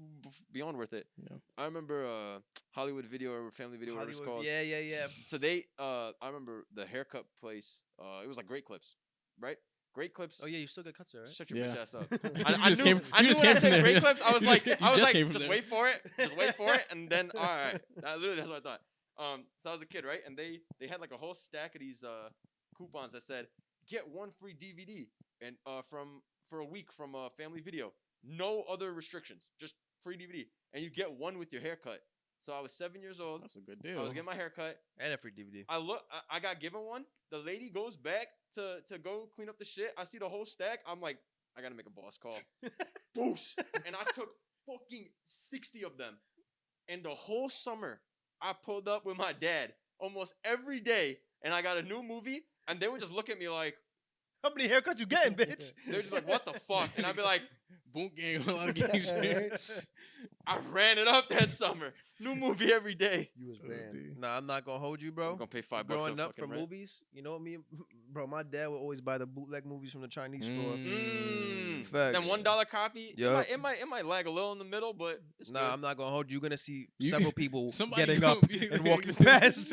Beyond worth it. Yeah. I remember Hollywood Video or Family Video, whatever it's called. Yeah, yeah, yeah. So they, I remember the haircut place. It was like Great Clips, right? Great Clips. Oh yeah, you still get cuts there, right? Shut your Yeah. bitch ass up. You I just knew. came- I you knew just when I came from said there. Great Clips. I was You like, just came from just there. wait for it. Just wait for it, and then all right. Literally, that's what I thought. So I was a kid, right? And they had like a whole stack of these coupons that said get one free DVD and for a week from Family Video. No other restrictions, just free DVD, and you get one with your haircut. So I was 7 years old. That's a good I deal. was getting my haircut. And a free DVD. I got given one. The lady goes back to go clean up the shit. I see the whole stack. I'm like, I gotta make a boss call. Boosh. And I took fucking 60 of them. And the whole summer, I pulled up with my dad almost every day, and I got a new movie, and they would just look at me like, How many haircuts you getting, bitch? they're just like, what the fuck? And I'd be like, Boom game, a lot of gang shit. I ran it up that summer. New movie every day. You was Oh, banned. dude. Nah, I'm not gonna hold you, I'm bro. gonna pay $5 Growing a up for fucking rent. movies, you know what me, bro. My dad would always buy the bootleg movies from the Chinese store. That Facts. $1 copy. Yup. It might lag a little in the middle, but it's Nah, good. I'm not gonna hold you. You're gonna see You- several people somebody getting gonna up be and like- walking past.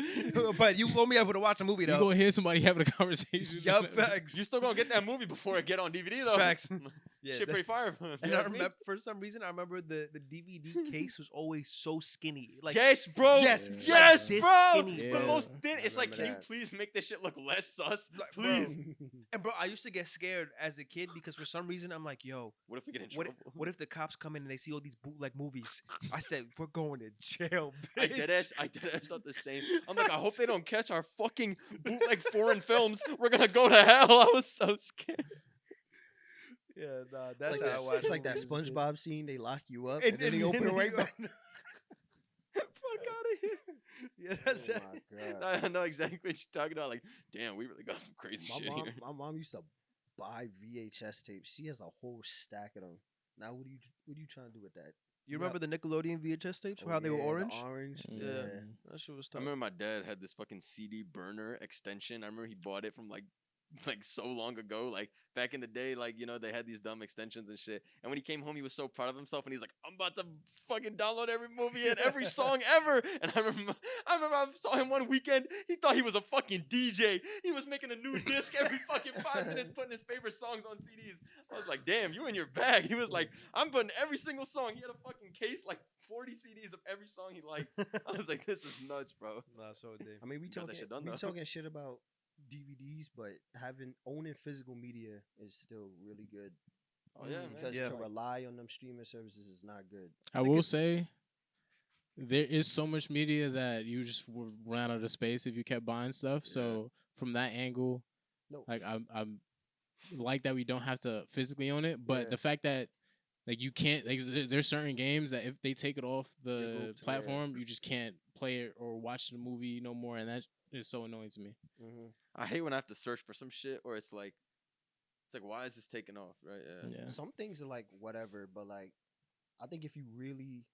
But you won't be able to watch a movie You though. gonna hear somebody having a conversation? Yup, facts. You still gonna get that movie before it get on DVD though. Facts. Yeah, Shit, that- pretty fire. if And you I ask me. remember, for some reason, I remember the DVD case was always so skinny. Like, Yes, bro. Yes, Yeah. yes, this bro. skinny, The bro. most thin. I It's like, can remember you please make this shit look less sus? Like, bro. Please. and bro, I used to get scared as a kid because for some reason I'm like, yo, What if we get in what trouble? what if the cops come in and they see all these bootleg movies? I said, we're going to jail, I bitch. dead ass thought the same. I'm like, I hope they don't catch our fucking bootleg foreign films. We're gonna go to hell. I was so scared. Yeah, nah, It's that's like how I that, watch it's like that movies, kid. SpongeBob scene. They lock you up and, And- then they and open then right you back. Fuck out of here. Yeah, that's Oh it. my god. I know exactly what you're talking about. Like, damn, we really got some crazy shit here. My mom used to buy VHS tapes. She has a whole stack of them. Now what are you trying to do with that? You remember the Nickelodeon VHS tapes? Oh, How they were yeah, the orange? orange. Mm. Yeah. Yeah. That shit was I tough. remember my dad had this fucking CD burner extension. I remember he bought it from like so long ago, like back in the day, like, you know, they had these dumb extensions and shit. And when he came home, he was so proud of himself, and he's like, I'm about to fucking download every movie and every song ever. And I remember I saw him one weekend. He thought he was a fucking DJ. He was making a new disc every fucking 5 minutes, putting his favorite songs on CDs. I was like, damn, you in your bag. He was like, I'm putting every single song. He had a fucking case, like 40 CDs of every song he liked. I was like, this is nuts, bro. Nah, so Dave. I mean, we Got that talking shit done, we though. talking shit about DVDs, but owning physical media is still really good. Oh yeah, man. Because Yeah. to rely on them streaming services is not good. I will say, there is so much media that you just would run out of space if you kept buying stuff. Yeah. So from that angle, No, like I'm like that we don't have to physically own it, but Yeah. the fact that like you can't like there's certain games that if they take it off the moved, platform, you just can't play it or watch the movie no more, and that is so annoying to me. hmm I hate when I have to search for some shit, or it's like, why is this taking off? Right? Yeah. Yeah. some things are like whatever, but like I think if you really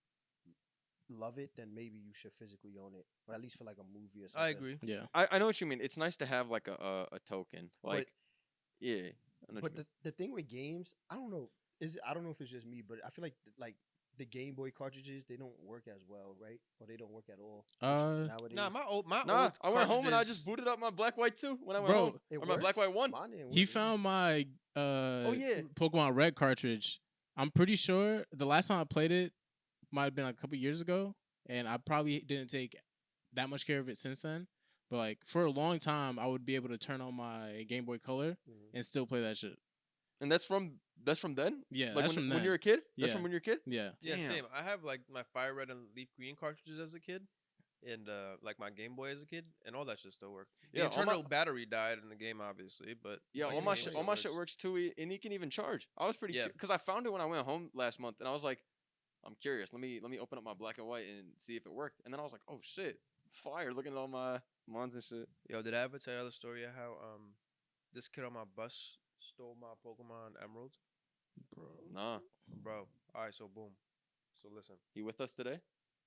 love it, then maybe you should physically own it, or at least for like a movie or something. I agree. Yeah. I know what you mean. It's nice to have like a token. Like, yeah. I know what But you mean. the thing with games, I don't know. I don't know if it's just me, but I feel like the Game Boy cartridges, they don't work as well, right? Or they don't work at all nowadays. Nah, my old Nah, I went home and I cartridges- just booted up my Black White 2 when I went Bro, home. It Or my Black works? White 1. Mine didn't He work. found my yeah. Pokemon Red cartridge I'm pretty sure the last time I played it might have been like a couple years ago, and I probably didn't take that much care of it since then. But like for a long time, I would be able to turn on my Game Boy Color and still play that shit. And that's from then. Yeah, Like that's when from when then. you're a kid. That's Yeah. from when you're a kid. Yeah. Yeah, Damn. same. I have like my Fire Red and Leaf Green cartridges as a kid, and like my Game Boy as a kid, and all that shit still work. The Yeah, all my- internal battery died in the game, obviously, but Yeah, like, all in my the game, shit, it all my still shit works too, and you can even charge. I was pretty Yeah. because I found it when I went home last month, and I was like, I'm curious. Let me open up my black and white and see if it worked. And then I was like, oh shit, fire! Looking at all my mons and shit. Yo, did I ever tell you the story of how this kid on my bus stole my Pokemon Emerald? Nah, Bro, all right, so boom. So listen, he with us today?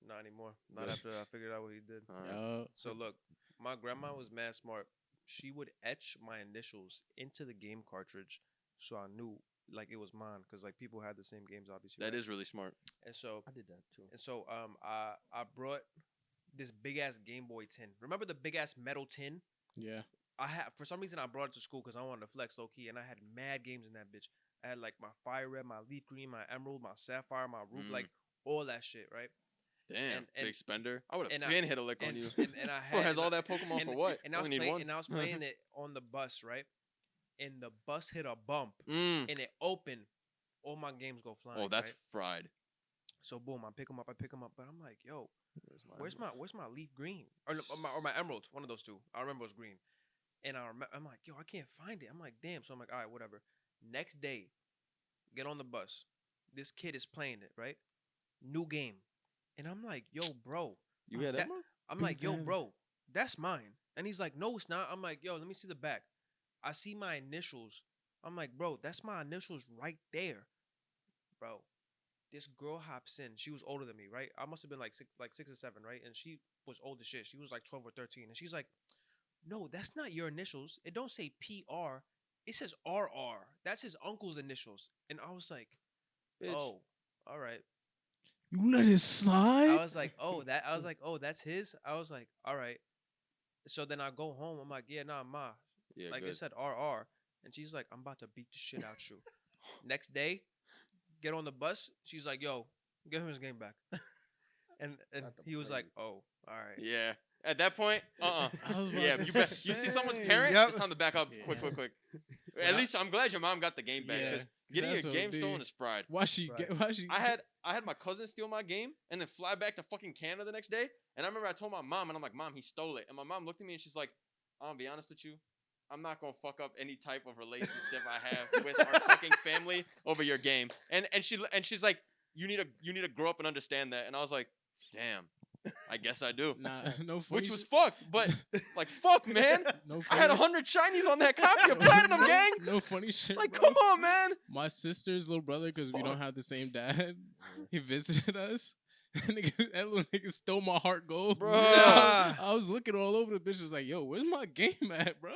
not anymore. Not Good. after I figured out what he did. All right. Yup. So look, my grandma was mad smart. She would etch my initials into the game cartridge, so I knew like it was mine, because like people had the same games, obviously. That right? is really smart. And so I did that too. I brought this big ass Game Boy tin. Remember the big ass metal tin? Yeah. I had, for some reason, I brought it to school because I wanted to flex low key, and I had mad games in that bitch. I had like my Fire Red, my Leaf Green, my Emerald, my Sapphire, my Ruby, like all that shit, right? Damn, And- big spender. I would have and I- been hit a lick on And, you. and I Bro, had has and all I- that Pokemon and, for what? And I was Only need playing, one. and I was playing it on the bus, right? And the bus hit a bump, Mm. and it opened. All my games go flying. Oh, that's right? fried. So boom, I pick them up, but I'm like, yo, where's my Leaf Green or my Emerald? One of those two. I remember it was green. And I'm like, yo, I can't find it. I'm like, damn. So I'm like, all right, whatever. Next day, get on the bus. This kid is playing it, right? New game. And I'm like, yo, bro. You had that- Emma? I'm Beat like, yo, that. bro, that's mine. And he's like, no, it's not. I'm like, yo, let me see the back. I see my initials. I'm like, bro, that's my initials right there. Bro, this girl hops in. She was older than me, right? I must have been like 6 or 7, right? And she was old as shit. She was like 12 or 13. And she's like, no, that's not your initials. It don't say PR. It says RR. That's his uncle's initials. And I was like, Bitch. oh, all right. You let it slide? I was like, oh, that's his. I was like, all right. So then I go home. I'm like, yeah, nah, ma. Yeah, Like good. it said RR. And she's like, I'm about to beat the shit out you. Next day, get on the bus. She's like, yo, give him his game back. and Not the he was like, crazy. oh, all right. Yeah. At that point, I was about Yeah, to you see someone's say. parent, Yep. it's time to back up quick. When At I- least I'm glad your mom got the game back Yeah, because getting that's your what game it stolen be. is fried. Why she Right. get? Why she? I had my cousin steal my game and then fly back to fucking Canada the next day. And I remember I told my mom, and I'm like, Mom, he stole it. And my mom looked at me and she's like, I'm gonna be honest with you. I'm not gonna fuck up any type of relationship I have with our fucking family over your game. And she's like, you need to grow up and understand that. And I was like, damn, I guess I do. Nah, no funny. Which was shit. fucked, but like fuck, man. No I had funny- 100 shinies on that copy of Platinum, gang. No funny shit. Like, bro. come on, man. My sister's little brother, because we don't Fuck. have the same dad, he visited us. That little nigga stole my heart gold. Bruh. I was looking all over the bitch. Was like, yo, where's my game at, bro?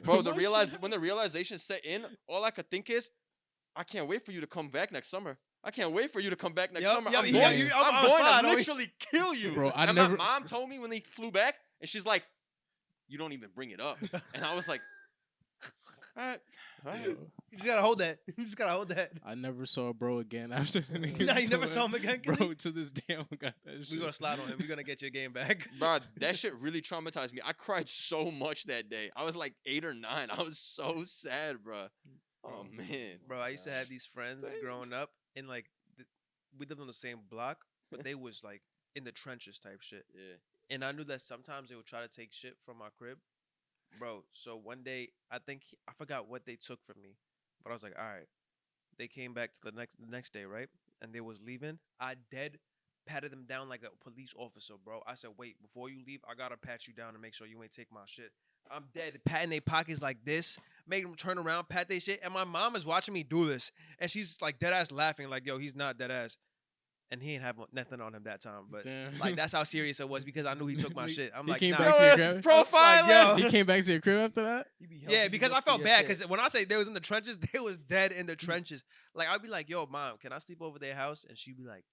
Bro, My shit- when the realization set in, all I could think is, I can't wait for you to come back next summer. I can't wait for you to come back next Yup, summer. yup, I'm yeah, going, you- I'm I'm going slide, to homie. literally kill you. Bro, I and never- my mom told me when they flew back, and she's like, you don't even bring it up. And I was like, all right. Bro, You just gotta hold that. You just gotta hold that. I never saw bro again after. the nigga Nah, you never stole saw him again, Bro, Kenny? to this day, I don't got that shit. We're gonna slide on him. We're gonna get your game back. Bro, that shit really traumatized me. I cried so much that day. I was like 8 or 9. I was so sad, bro. Oh, man. Bro, I used to have these friends Damn. growing up, and like we lived on the same block, but they was like in the trenches type shit. Yeah. And I knew that sometimes they would try to take shit from my crib, bro. So one day, I think I forgot what they took from me, but I was like, all right. They came back to the next day, right? And they was leaving. I dead patted them down like a police officer, bro. I said, wait, before you leave, I gotta pat you down and make sure you ain't take my shit. I'm dead, patting their pockets like this, making them turn around, pat their shit. And my mom is watching me do this, and she's like dead ass laughing, like, yo, he's not dead ass. And he ain't have nothing on him that time, but Damn. like that's how serious it was because I knew he took my He- shit. I'm he like, came nah. back to Yo, your this crib? is profiling. yo. He came back to your crib after that. Yeah, because I felt bad because when I say they was in the trenches, they was dead in the trenches. Like I'd be like, "Yo, mom, can I sleep over their house?" And she'd be like,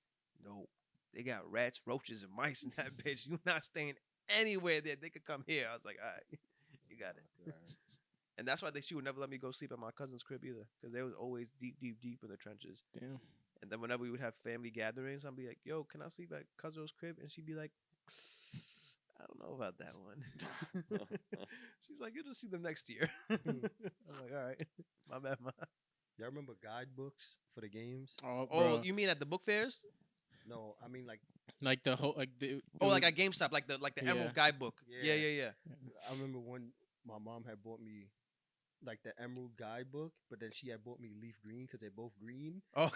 "No, they got rats, roaches, and mice in that bitch. You not staying anywhere there. They could come here." I was like, "All right, you got it." And that's why she would never let me go sleep at my cousin's crib either, because they was always deep in the trenches. Damn. And then whenever we would have family gatherings, I'd be like, "Yo, can I sleep at cousin's crib?" And she'd be like, "I don't know about that one." She's like, "You'll just see them next year." I'm like, "All right, my bad, ma." Y'all remember guidebooks for the games? Oh, Oh, bro. you mean at the book fairs? No, I mean like Like the whole like the. Oh, like at GameStop, like the Yeah. Emerald Guidebook. Yeah. Yeah. I remember when my mom had bought me like the Emerald Guidebook, but then she had bought me Leaf Green because they're both green. Oh,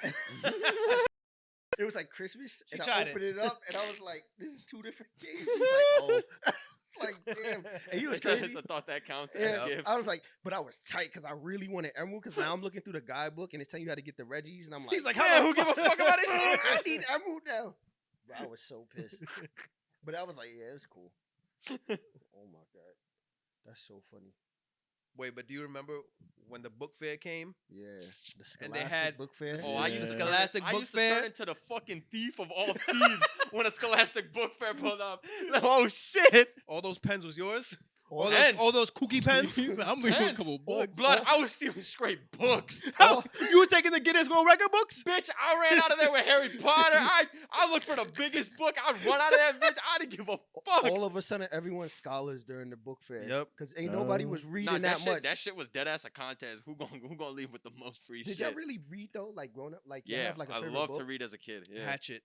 It was like Christmas, She and I tried opened it up, and I was like, "This is two different games." She's like, "Oh." It's like, damn. And you know what's crazy? I thought that counts. Yeah, as gift. I was like, but I was tight because I really wanted Emerald. Because now I'm looking through the guidebook and it's telling you how to get the Reggies, and I'm like, he's like, Man, "How who give a fuck about this shit? I need Emerald now. But I was so pissed. But I was like, yeah, it was cool. Oh my god, that's so funny. Wait, but do you remember when the book fair came? Yeah, the And they Scholastic had- book fair. Oh, I used to Yeah. turn Scholastic I book used to fair. turn into the fucking thief of all thieves when a Scholastic book fair pulled up. Oh shit! All those pens was yours? All All those- those, all those kooky pens? He's like, I'm leaving a Pens. couple Oh, books. blood! I was stealing straight books. How? You were taking the Guinness World Record books? Bitch, I ran out of there with Harry Potter. I looked for the biggest book. I'd run out of that bitch. I didn't give a fuck. All of a sudden, everyone's scholars during the book fair. Yep. Because ain't nobody was reading that shit, much. That shit was dead ass a contest. Who gonna leave with the most free Did shit? y'all really read though? Like growing up, like y'all Yeah, have like a I favorite loved book? to read as a kid. Yeah. Hatchet.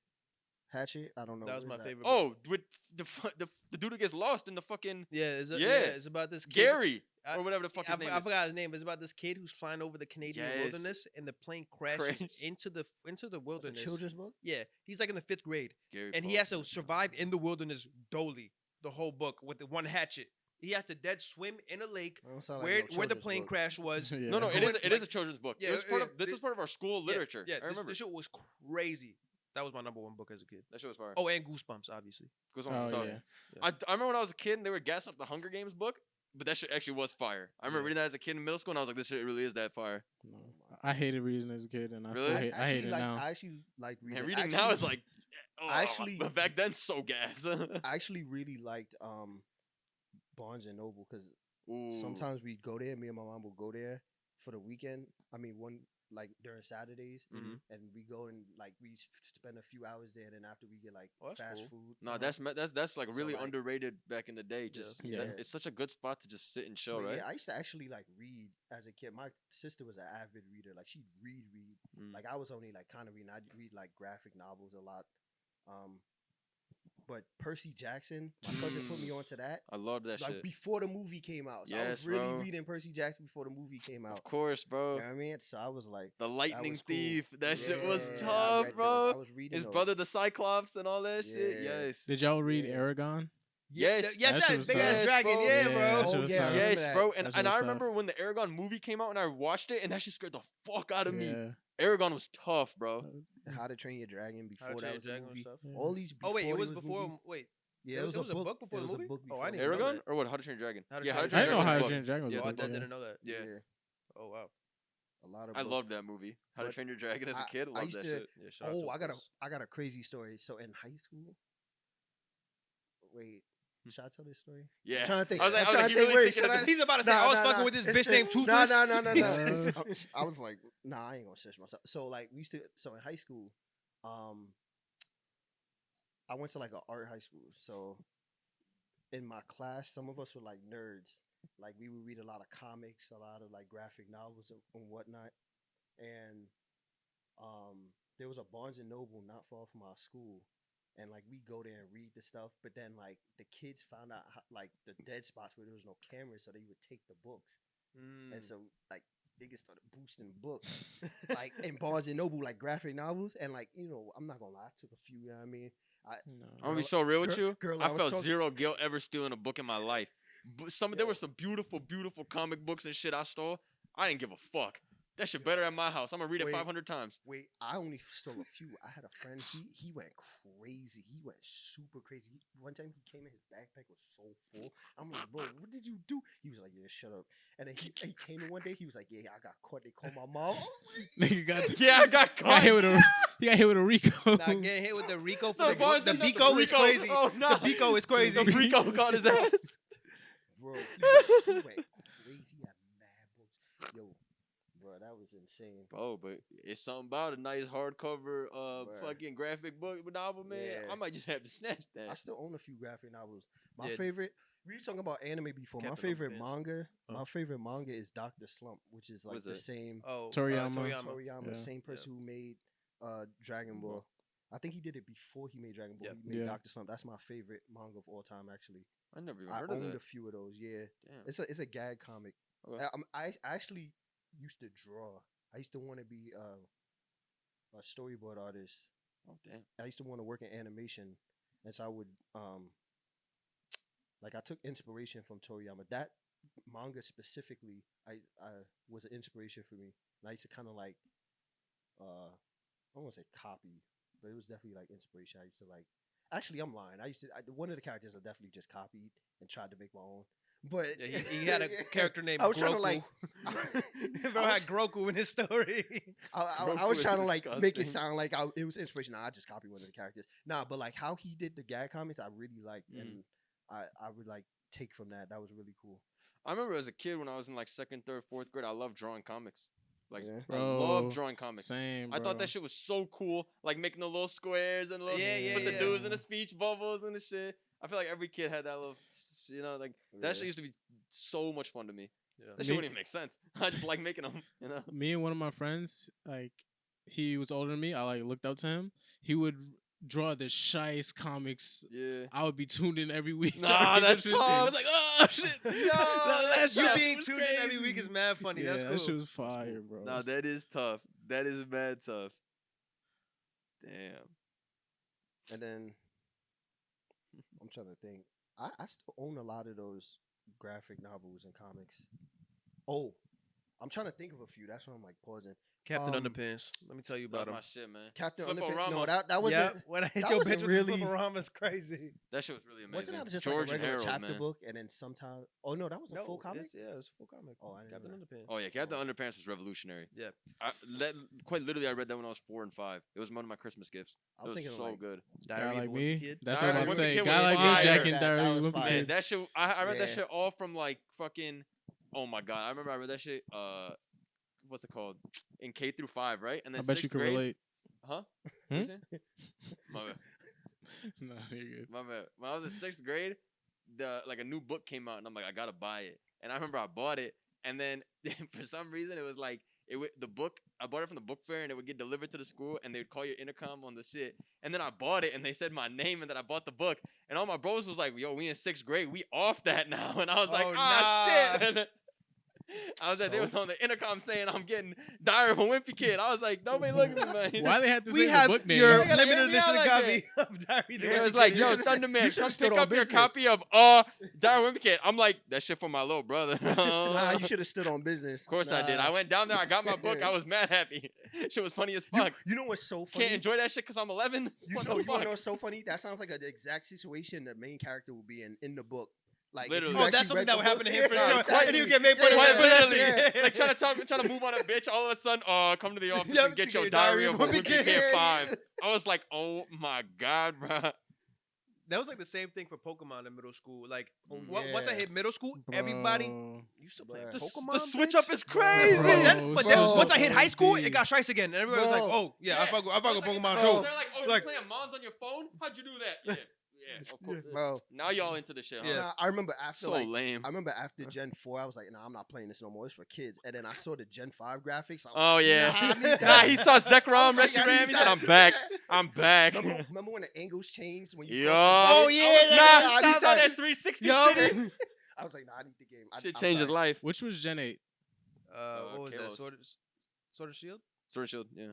Hatchet. I don't know. That was what my is favorite. Oh, with the dude who gets lost in the fucking Yeah, Yeah. it's about this kid. Gary I- or whatever the fuck I, his name I is. forgot his name. It's about this kid who's flying over the Canadian Yes. wilderness, and the plane crashes Crash. into the It's a wilderness. children's book. Yeah, he's like in the 5th grade, Gary and he has to Paulson. survive in the wilderness dolly the whole book with the one hatchet. He has to dead swim in a lake I don't sound like where no where the children's plane book. crash was. Yeah. No, it Going, is it is like- a children's book. Yeah, it was part yeah, of this was part of our school Yeah, literature. Yeah, I remember. this shit was crazy. That was my number one book as a kid. That shit was fire. Oh, and Goosebumps, obviously. Goes on Oh, stuff. yeah. I remember when I was a kid and they were gassing up the Hunger Games book, but that shit actually was fire. I remember Yeah. reading that as a kid in middle school and I was like, this shit really is that fire. No. I hated reading as a kid, and I Really? still hate. I hate it like, now. I actually like reading. Man, reading actually, now is like, actually- but back then so gas. I actually really liked Barnes and Noble because sometimes we'd go there. Me and my mom would go there for the weekend. I mean, like during Saturdays, Mhm. and we go and like we spend a few hours there. And then after we get like Oh, that's fast cool. food. No, that's like So, really like- underrated back in the day. Just Yeah. it's such a good spot to just sit and chill, But right? yeah, I used to actually like read as a kid. My sister was an avid reader. Like she'd read. Mm. Like I was only like kind of reading. I'd read like graphic novels a lot. But Percy Jackson, my cousin put me onto that. I love that Like shit. before the movie came out. So I Yes, was really bro. reading Percy Jackson before the movie came out. Of course, You bro. know what I mean? So I was like, The Lightning was cool. Thief. That shit was yeah, I tough, read those. bro. I was reading His those. brother, the Cyclops, and all that shit. Yeah. Yes. Did y'all read Yeah. Aragon? Yes. Yes, That that shit was big tough. ass Yes, dragon. bro. Yeah, Yeah, bro. that shit Oh, was yeah, tough. I Yes, remember bro. that. And, That shit and I was remember when the Aragon movie came out and I watched it and that shit scared the fuck out of me. Yeah. Aragon was tough, bro. How to Train Your Dragon How to before Train that was Your a Dragon movie. stuff. All these. Oh wait, it before was they before. movies. Wait, Yeah, it was a book before it the was a movie? book Oh, before I the didn't movie. know Aragon that. or what? How to Train Your Dragon? How to Yeah, Train How to Your I Train didn't know Your How Dragon to was a Train book. Your Dragon was Oh, a I book. yeah. didn't know that. Yeah. Yeah. Oh wow. A lot of. I books. love that movie. How to But Train Your Dragon as a I- kid. I Love used that to- shit. Yeah, shout out to Oh, Chris. I got a crazy story. So in high school, wait, should I tell this story? Yeah. trying to think. I was like, I'm trying to he think. really Wait, thinking should of I- He's about to say I was fucking with this It's bitch the- named Toothless. No. I was like, nah, I ain't gonna search myself. So like we used to. So in high school, I went to like an art high school. So in my class, some of us were like nerds. Like we would read a lot of comics, a lot of like graphic novels and whatnot. And there was a Barnes and Noble not far from our school. And like we go there and read the stuff, but then like the kids found out like the dead spots where there was no cameras, so they would take the books. And so like niggas started boosting books like in Barnes and Noble, like graphic novels, and like I'm not gonna lie, I took a few. You know what I mean, No. I'm gonna be Girl- so real with girl- you. girl, I I was felt talking- zero guilt ever stealing a book in my life. But there Yo. were some beautiful, beautiful comic books and shit I stole. I didn't give a fuck. That shit better at my house. I'm gonna read it Wait. 500 times. Wait, I only stole a few. I had a friend. He went crazy. He went super crazy. One time he came in, his backpack was so full. I'm like, bro, what did you do? He was like, yeah, shut up. And then he came in one day. He was like, yeah, I got caught. They called my mom. I was like, Nigga got Yeah, I got got caught. hit with a he got hit with a Rico. Not getting hit with the Rico for No, the Barnes the and Noble, Bico is Rico. crazy. Oh no, The Bico is crazy. The Rico got his ass. bro, he went crazy. He had mad insane. Bro, but it's something about a nice hardcover Bruh. fucking graphic book novel, man. Yeah. I might just have to snatch that. I still own a few graphic novels. My Yeah. favorite. We were talking about anime before. My Captain favorite Underpants. manga. Oh. My favorite manga is Doctor Slump, which is What like is the it? same Oh, Toriyama. Toriyama, Yeah. same person who made Dragon Ball. I think he did it before he made Dragon Ball. Yep. He made Yeah. Doctor Slump. That's my favorite manga of all time, actually. I never even I heard of owned that. a few of those. Yeah, Damn. it's a gag comic. Okay. I actually used to draw. I used to want to be a storyboard artist. Oh damn. I used to want to work in animation, and so I would like I took inspiration from Toriyama. That manga specifically, I was an inspiration for me. And I used to kind of like I don't want to say copy, but it was definitely like inspiration. I used to like. Actually, I'm lying. One of the characters I definitely just copied and tried to make my own. But Yeah, he had a character named I was Groku. trying to like. Bro had Groku in his story. I Grogu was is trying to like make it disgusting. sound like it was inspiration. Nah, I just copied one of the characters. Nah, but like how he did the gag comics, I really liked, and I would like take from that. That was really cool. I remember as a kid when I was in like second, third, fourth grade, I loved drawing comics. Like Yeah. I Bro, love drawing comics. Same. I thought bro. that shit was so cool. Like making the little squares and the little put the dudes in the speech bubbles and the shit. I feel like every kid had that little, like that shit used to be so much fun to me. Yeah. That shit wouldn't even make sense. I just like making them, you know. Me and one of my friends, like, he was older than me. I like looked up to him. He would draw the shiest comics. Yeah. I would be tuned in every week. Nah, that's I tough. was like, oh shit, that's You tough. being tuned in every week is mad funny. Yeah, That's cool. that shit was fire, bro. Nah, that is tough. That is mad tough. Damn. And then I'm trying to think. I still own a lot of those graphic novels and comics. Oh, I'm trying to think of a few. That's why I'm like pausing. Captain Um, Underpants. Let me tell you about That's him. my shit, man. Captain Underpants. Flip-O-Rama. No, that was Yeah, when I hit that your wasn't bitch with really- the Flip-O-Rama's crazy. That shit was really amazing. wasn't that just George like a and regular Harold, chapter man. book and then sometime? Oh no, that was a full comic. It's a full comic. Oh, I didn't Captain know Underpants. Oh yeah, Captain Underpants was revolutionary. Yeah. Quite literally, I read that when I was 4 and 5. It was one of my Christmas gifts. I It was was thinking so like, good. Guy Diary of like a me. Wimpy Kid. That's Diary what of I'm a Wimpy saying. Kid Guy was like me, fire. Jack and That Diary was of a Wimpy fire. Man, Kid. that shit. I read that Yeah. shit all from like fucking. Oh my god, I remember I read that shit. What's it called? In K through 5, right? And then I bet you sixth could grade, relate. Huh? Hmm? What you saying? My bad. No, you're good. My bad. When I was in 6th grade, a new book came out, and I'm like, I gotta buy it. And I remember I bought it, and then for some reason it was like the book. I bought it from the book fair, and it would get delivered to the school, and they would call your intercom on the shit. And then I bought it, and they said my name, and that I bought the book. And all my bros was like, "Yo, we in 6th grade, we off that now." And I was like, Oh, "Ah, nah. shit." I was like, they So? was on the intercom saying I'm getting Diary of a Wimpy Kid. I was like, nobody look at me, man. Why they had to We say have the book name? your They gotta limited air me out edition like copy of Diary of the It Yeah, was Wimpy like, Kid. yo, should've said- Thunderman, you come should've pick stood on up your business. copy of Diary of a Wimpy Kid. I'm like, that shit for my little brother. Nah, you should have stood on business. Of course I did. I went down there. I got my book. I was mad happy. Shit was funny as fuck. You know what's so funny? Can't enjoy that shit because I'm 11. You What know, the you wanna fuck? know what's so funny? That sounds like the exact situation the main character will be in the book. Like, if Literally. you Oh, actually that's something read that the would happen book- to him for Yeah, sure. exactly. And he'll get made fun of Yeah, for that Literally, shit. like trying to move on a bitch. All of a sudden, come to the office Yep, and get to your Diary of a Wimpy Wimpy Kid Kid. 5. I was like, oh my god, bro. That was like the same thing for Pokemon in middle school. Like Oh, once I yeah. hit middle school, everybody Bro. used to play Bruh. The Pokemon. switch bitch. up is crazy. Bro, But then bro. once I hit high school, OD. it got Shice again, and everybody was like, Bro. "Oh yeah, I fuck with was like, Pokemon bro. too." They're like, oh, Like- you playing Mons on your phone? How'd you do that? Yeah, of course. Bro, Now y'all into the shit, huh? Yeah. nah, I remember after So like, lame. I remember after Gen 4, I was like, nah, I'm not playing this no more. It's for kids. And then I saw the Gen 5 graphics. I was Oh like, yeah. Nah, I need Nah, that. he saw I Zekrom, was like, I Reshiram. need He said, that. I'm back. I'm back. Remember when the angles changed when you Yo. crossed the Oh, bridge? yeah, I was like, Nah, nah, I he need saw that 360 Yup. shit. I was like, nah, I need the game. Shit I'm changed his sorry. life. Which was Gen 8? What was that? Kalos. Sword of Shield. Sword and Shield, yeah.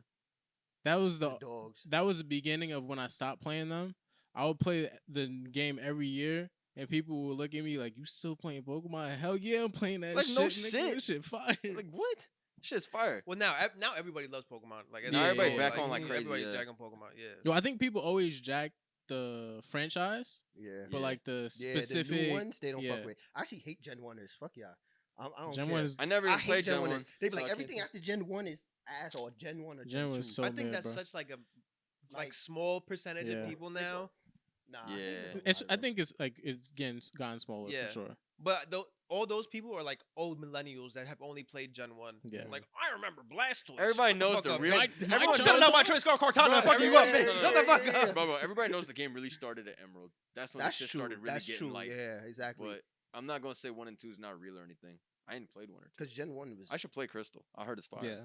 That was The the dogs. that was the beginning of when I stopped playing them. I would play the game every year, and people would look at me like, "You still playing Pokemon? Hell yeah, I'm playing that Like, shit. no nigga. shit. This shit fire." Like what? Shit's fire. Well, now everybody loves Pokemon. Like Now everybody yeah, back on like crazy, Everybody's yeah. jacking Pokemon. Yeah. Yo, I think people always jack the franchise, Yeah. but Yeah. like the Yeah, the specific new ones, they don't yeah. fuck with. I actually hate Gen 1ers. Fuck yeah. I don't Gen care. 1 is I never I even hate played Gen Gen 1. 1ers. They be so like, I can't everything say- after Gen 1 is ass or Gen 1 or Gen Gen 2. was so I think mad, that's bro. such like a Like, small percentage Yeah. of people now. Nah, Yeah. there's a It's, lot of I them. think it's like it's gotten smaller Yeah. for sure. But all those people are like old millennials that have only played Gen 1. Yeah. Like, I remember Blastoise. Everybody Shut knows fuck the up, real. bitch. Everyone I'm telling knows- out my choice card Cortana Bro, and fuck you up, everybody- bitch. no, Shut the no, fuck yeah, up. yeah. Bro, everybody knows the game really started at Emerald. That's when That's the shit true. started really That's getting true. life. Yeah, exactly. But I'm not gonna say 1 and 2 is not real or anything. I ain't played 1 or 2. Because Gen 1 was. I should play Crystal. I heard it's fire. Yeah.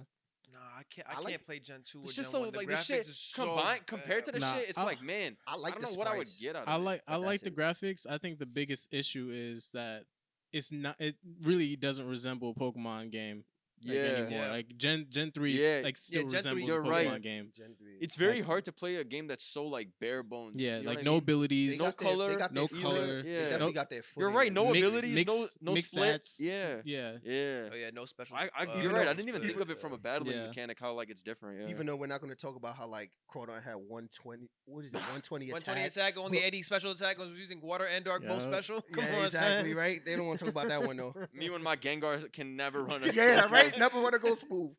Nah, I can't. I I like- can't play Gen 2 or It's Gen just so 1. The like the graphics shit is so combined compared to the Nah, shit. It's I- like, man, I like I don't the know what I would sprites. get out of I it. like that's the it. graphics. I think the biggest issue is that it's not. It really doesn't resemble a Pokemon game. Like, Yeah. anymore. Yeah. Like Gen 3 Yeah. like still Gen 3 resembles You're a Pokemon right. game. Gen 3. It's very Like- hard to play a game that's so like bare bones. Yeah, you know like what I no mean? abilities. They no got their- color, they got no their color. footing. Yeah. They definitely Nope. got their footing. You're right. No Mix- abilities. mix- no mix split. stats. Yeah. Yeah. Yeah. Oh yeah, no special. You're even right. though- I didn't even think of it from a battling Yeah. mechanic. How like it's different. Yeah. Even though we're not going to talk about how like Crawdon had 120. What is it? 120 attack. 120 attack, only 80 special attack. Was using water and dark bolt Yeah. special. Come Yeah, on, exactly son. right. They don't want to talk about that one though. Me when my Gengar can never run. A Yeah, smooth. right. Never want to go smooth.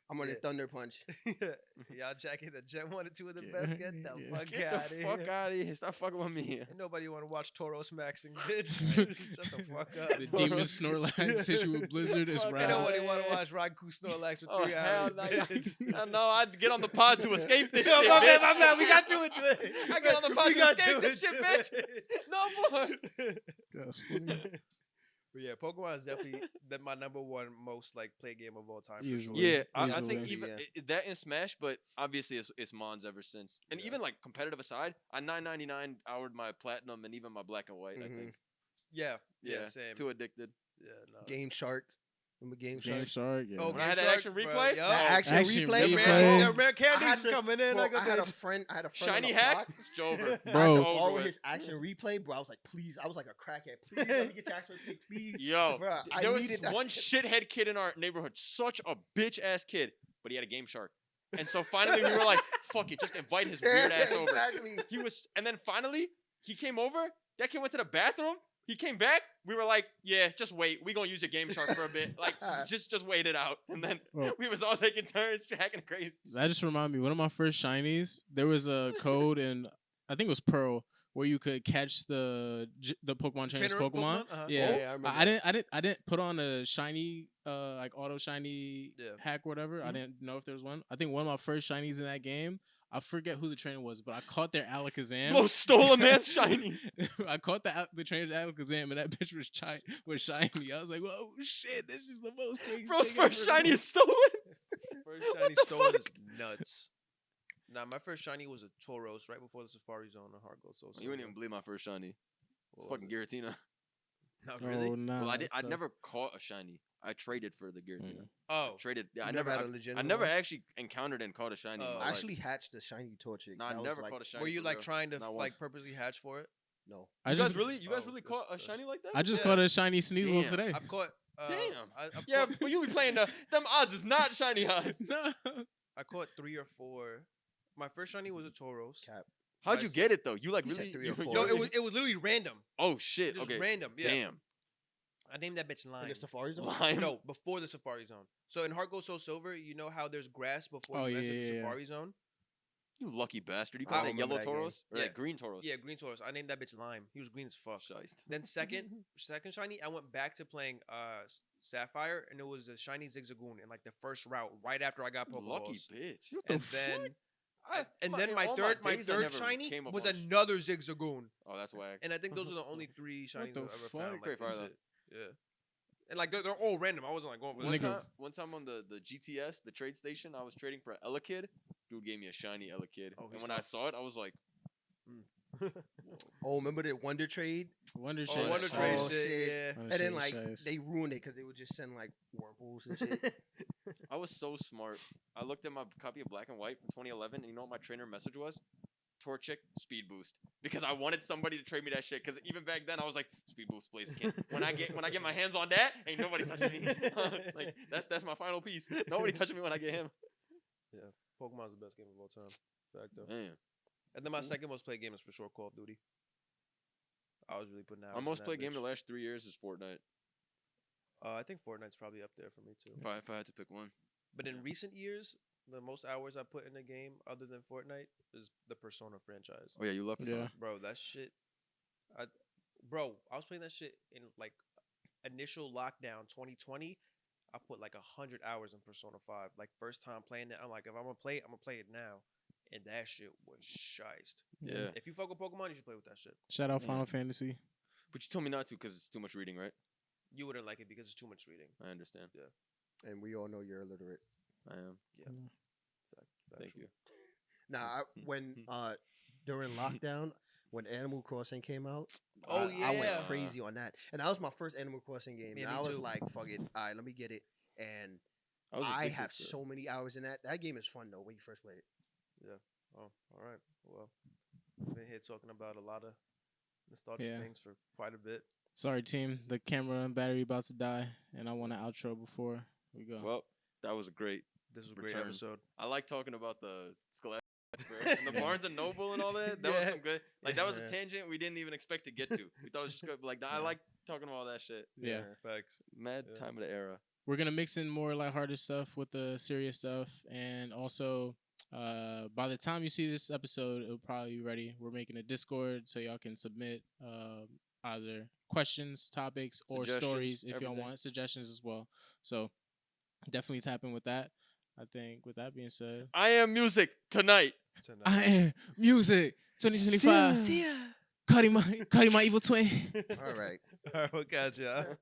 I'm on Yeah. a Thunder Punch. Y'all jacking the Gen 1 and 2 of the Yeah. best. Get the Yeah. fuck Get out the of fuck here. out of here! Stop fucking with me. Ain't nobody want to watch Tauros maxing, bitch. Shut the fuck up. The Demon Snorlax hit you with Blizzard is Fuck Ain't out. round. nobody want to watch Raikou Snorlax for Oh 3 hell hours. no! bitch. No, I'd get on the pod to escape this Yo, shit. my bad, bitch. my bad. We got to it. I get on the pod We to got escape to this it. shit, bitch. No more. That's funny. But yeah, Pokemon is definitely been my number one most like played game of all time. For Easily. sure. Yeah, I Easily. think even that in Smash, but obviously it's Mons ever since. And Yeah. even like competitive aside, I 999 houred my platinum and even my black and white. I Mhm. think. Yeah, Yeah, yeah, same. too addicted. Yeah, no. Game Shark. Remember Game Shark? Game Shark. Yeah. Oh, When I Game had that Shark, action bro, replay? yo. That action, Action replay. replay. The bro. rare, the rare I characters had is to- coming in. bro, Like a I had a bitch. friend. I had a friend. Shiny on the hack, block. it's over. I had Bro. to Over borrow with. his action replay, bro. I was like, please. I was like a crackhead. Please let me get your action replay, please. Yo, Bro, I there was needed this that. one shithead kid in our neighborhood, such a bitch ass kid, but he had a Game Shark. And so finally we were like, fuck it, just invite his weird ass over. Exactly. He was, and then finally he came over. That kid went to the bathroom. He came back. We were like, yeah, just wait. We gonna use your Game Shark for a bit. Like, just wait it out. And then Well- we was all taking turns hacking crazy. That just reminded me. One of my first shinies, there was a code in, I think it was Pearl, where you could catch the Pokemon trainers Trainer Pokemon. Pokemon? Yeah, Oh, yeah, I remember I didn't put on a shiny, like auto shiny Yeah. hack or whatever. I Mhm. didn't know if there was one. I think one of my first shinies in that game. I forget who the trainer was, but I caught their Alakazam. Most stole a man's shiny. I caught the trainer's Alakazam, and that bitch was shiny. I was like, "Whoa, shit! This is the most crazy Bro's thing I've first ever shiny done." is stolen. First shiny stolen is nuts. Nah, my first shiny was a Tauros right before the Safari Zone on Hard Gold Soul. You wouldn't even believe my first shiny. It's What fucking was Giratina. Not Oh really. no! Well, I'd never caught a shiny. I traded for the Giratina. Oh, Traded. Yeah, You I never never. had a legitimate I never one? actually encountered and caught a shiny. in Oh. my I life. actually hatched a shiny Torchic. No, I That was never like, caught a shiny. were you for like real. trying to Not like once. purposely hatch for it? No. I You just guys really? You guys Oh, really that's- caught a shiny like that? I just Yeah. caught a shiny Sneasel Damn. today. I've caught. Damn. I've Yeah, caught, but you be playing them odds is not shiny odds. No. I caught 3 or 4. My first shiny was a Tauros. Cap. How'd you Nice. get it though? You like He said really? 3 or you- 4. No, you- it was literally random. Oh shit. Just Okay. random. Yeah. Damn. I named that bitch Lime. In the Safari Zone? Lime. No, before the Safari Zone. So in Heart Gold Soul Silver, you know how there's grass before Oh, you yeah, enter the yeah, yeah. Safari Zone? You lucky bastard. You I caught don't that yellow remember that game. Tauros or Yeah. that green Tauros? Yeah, Green Tauros. I named that bitch Lime. He was green as fuck. Shiest. Then second shiny, I went back to playing Sapphire, and it was a shiny Zigzagoon in like the first route, right after I got Pokeballs. Lucky bitch. And then and fuck, then in my all third days, I never shiny came up was on sh- another Zigzagoon, Oh, that's whack. and I think those are the only 3 shinies the I've ever fuck? found. Great fire, though. legit. Yeah, and like they're all random. I wasn't like going. One Nigga. time, one time on the GTS, the trade station, I was trading for an Elekid. Dude gave me a shiny Elekid. Oh, And he's when I tough. saw it, I was like, Oh, remember the Wonder Trade? Wonder Oh, Chase. Wonder Oh, Trade shit. shit. Yeah. Wonder And then Chase, like Chase. they ruined it because they would just send like whirlpools and shit. I was so smart. I looked at my copy of Black and White from 2011, and you know what my trainer message was? Torchic speed boost, because I wanted somebody to trade me that shit. Because even back then, I was like, speed boost plays king. When I get my hands on that, ain't nobody touching me. It's like that's my final piece. Nobody touching me when I get him. Pokemon's the best game of all time. Fact though. Man, And then my second most played game is for sure Call of Duty. I was really putting out. my most played game the last 3 years is Fortnite. I think Fortnite's probably up there for me too. If I had to pick one. But in recent years, the most hours I put in a game other than Fortnite is the Persona franchise. Oh yeah, you love Yeah. Persona. Bro, that shit. Bro, I was playing that shit in like initial lockdown 2020. I put like 100 hours in Persona 5. Like first time playing it, I'm like, if I'm gonna play it, I'm gonna play it now. And that shit was shiced. Yeah. If you fuck with Pokemon, you should play with that shit. Shout out Yeah. Final Fantasy. But you told me not to because it's too much reading, right? You wouldn't like it because it's too much reading. I understand. And we all know you're illiterate. I am. Yeah. Mm. Thank you. Now, when during lockdown, when Animal Crossing came out, Oh, I went yeah. crazy on that, and that was my first Animal Crossing game. Yeah, and me I was too. like, "Fuck it, all right, let me get it." And I was I addicted have to it. so many hours in that. That game is fun though when you first play it. Oh, all right. Well, we've been here talking about a lot of nostalgic Yeah. things for quite a bit. Sorry, team. The camera and battery about to die, and I want an outro before we go. Well, that was a great. This was a great Return. episode. I like talking about the Scholastic first and the Barnes and Noble and all that. That was Yeah. some good. Like that was a Yeah. tangent we didn't even expect to get to. We thought it was just good. Like I like talking about all that shit. Yeah. Facts. Mad Yeah. time of the era. We're gonna mix in more lighthearted stuff with the serious stuff, and also by the time you see this episode, it'll probably be ready. We're making a Discord so y'all can submit either questions, topics, or Suggestions, stories if y'all everything. want suggestions as well. So definitely tap in with that. I think with that being said, I am music tonight. Tonight. I am music 2025. Cutting my evil twin. All right. All right, we'll catch y'all.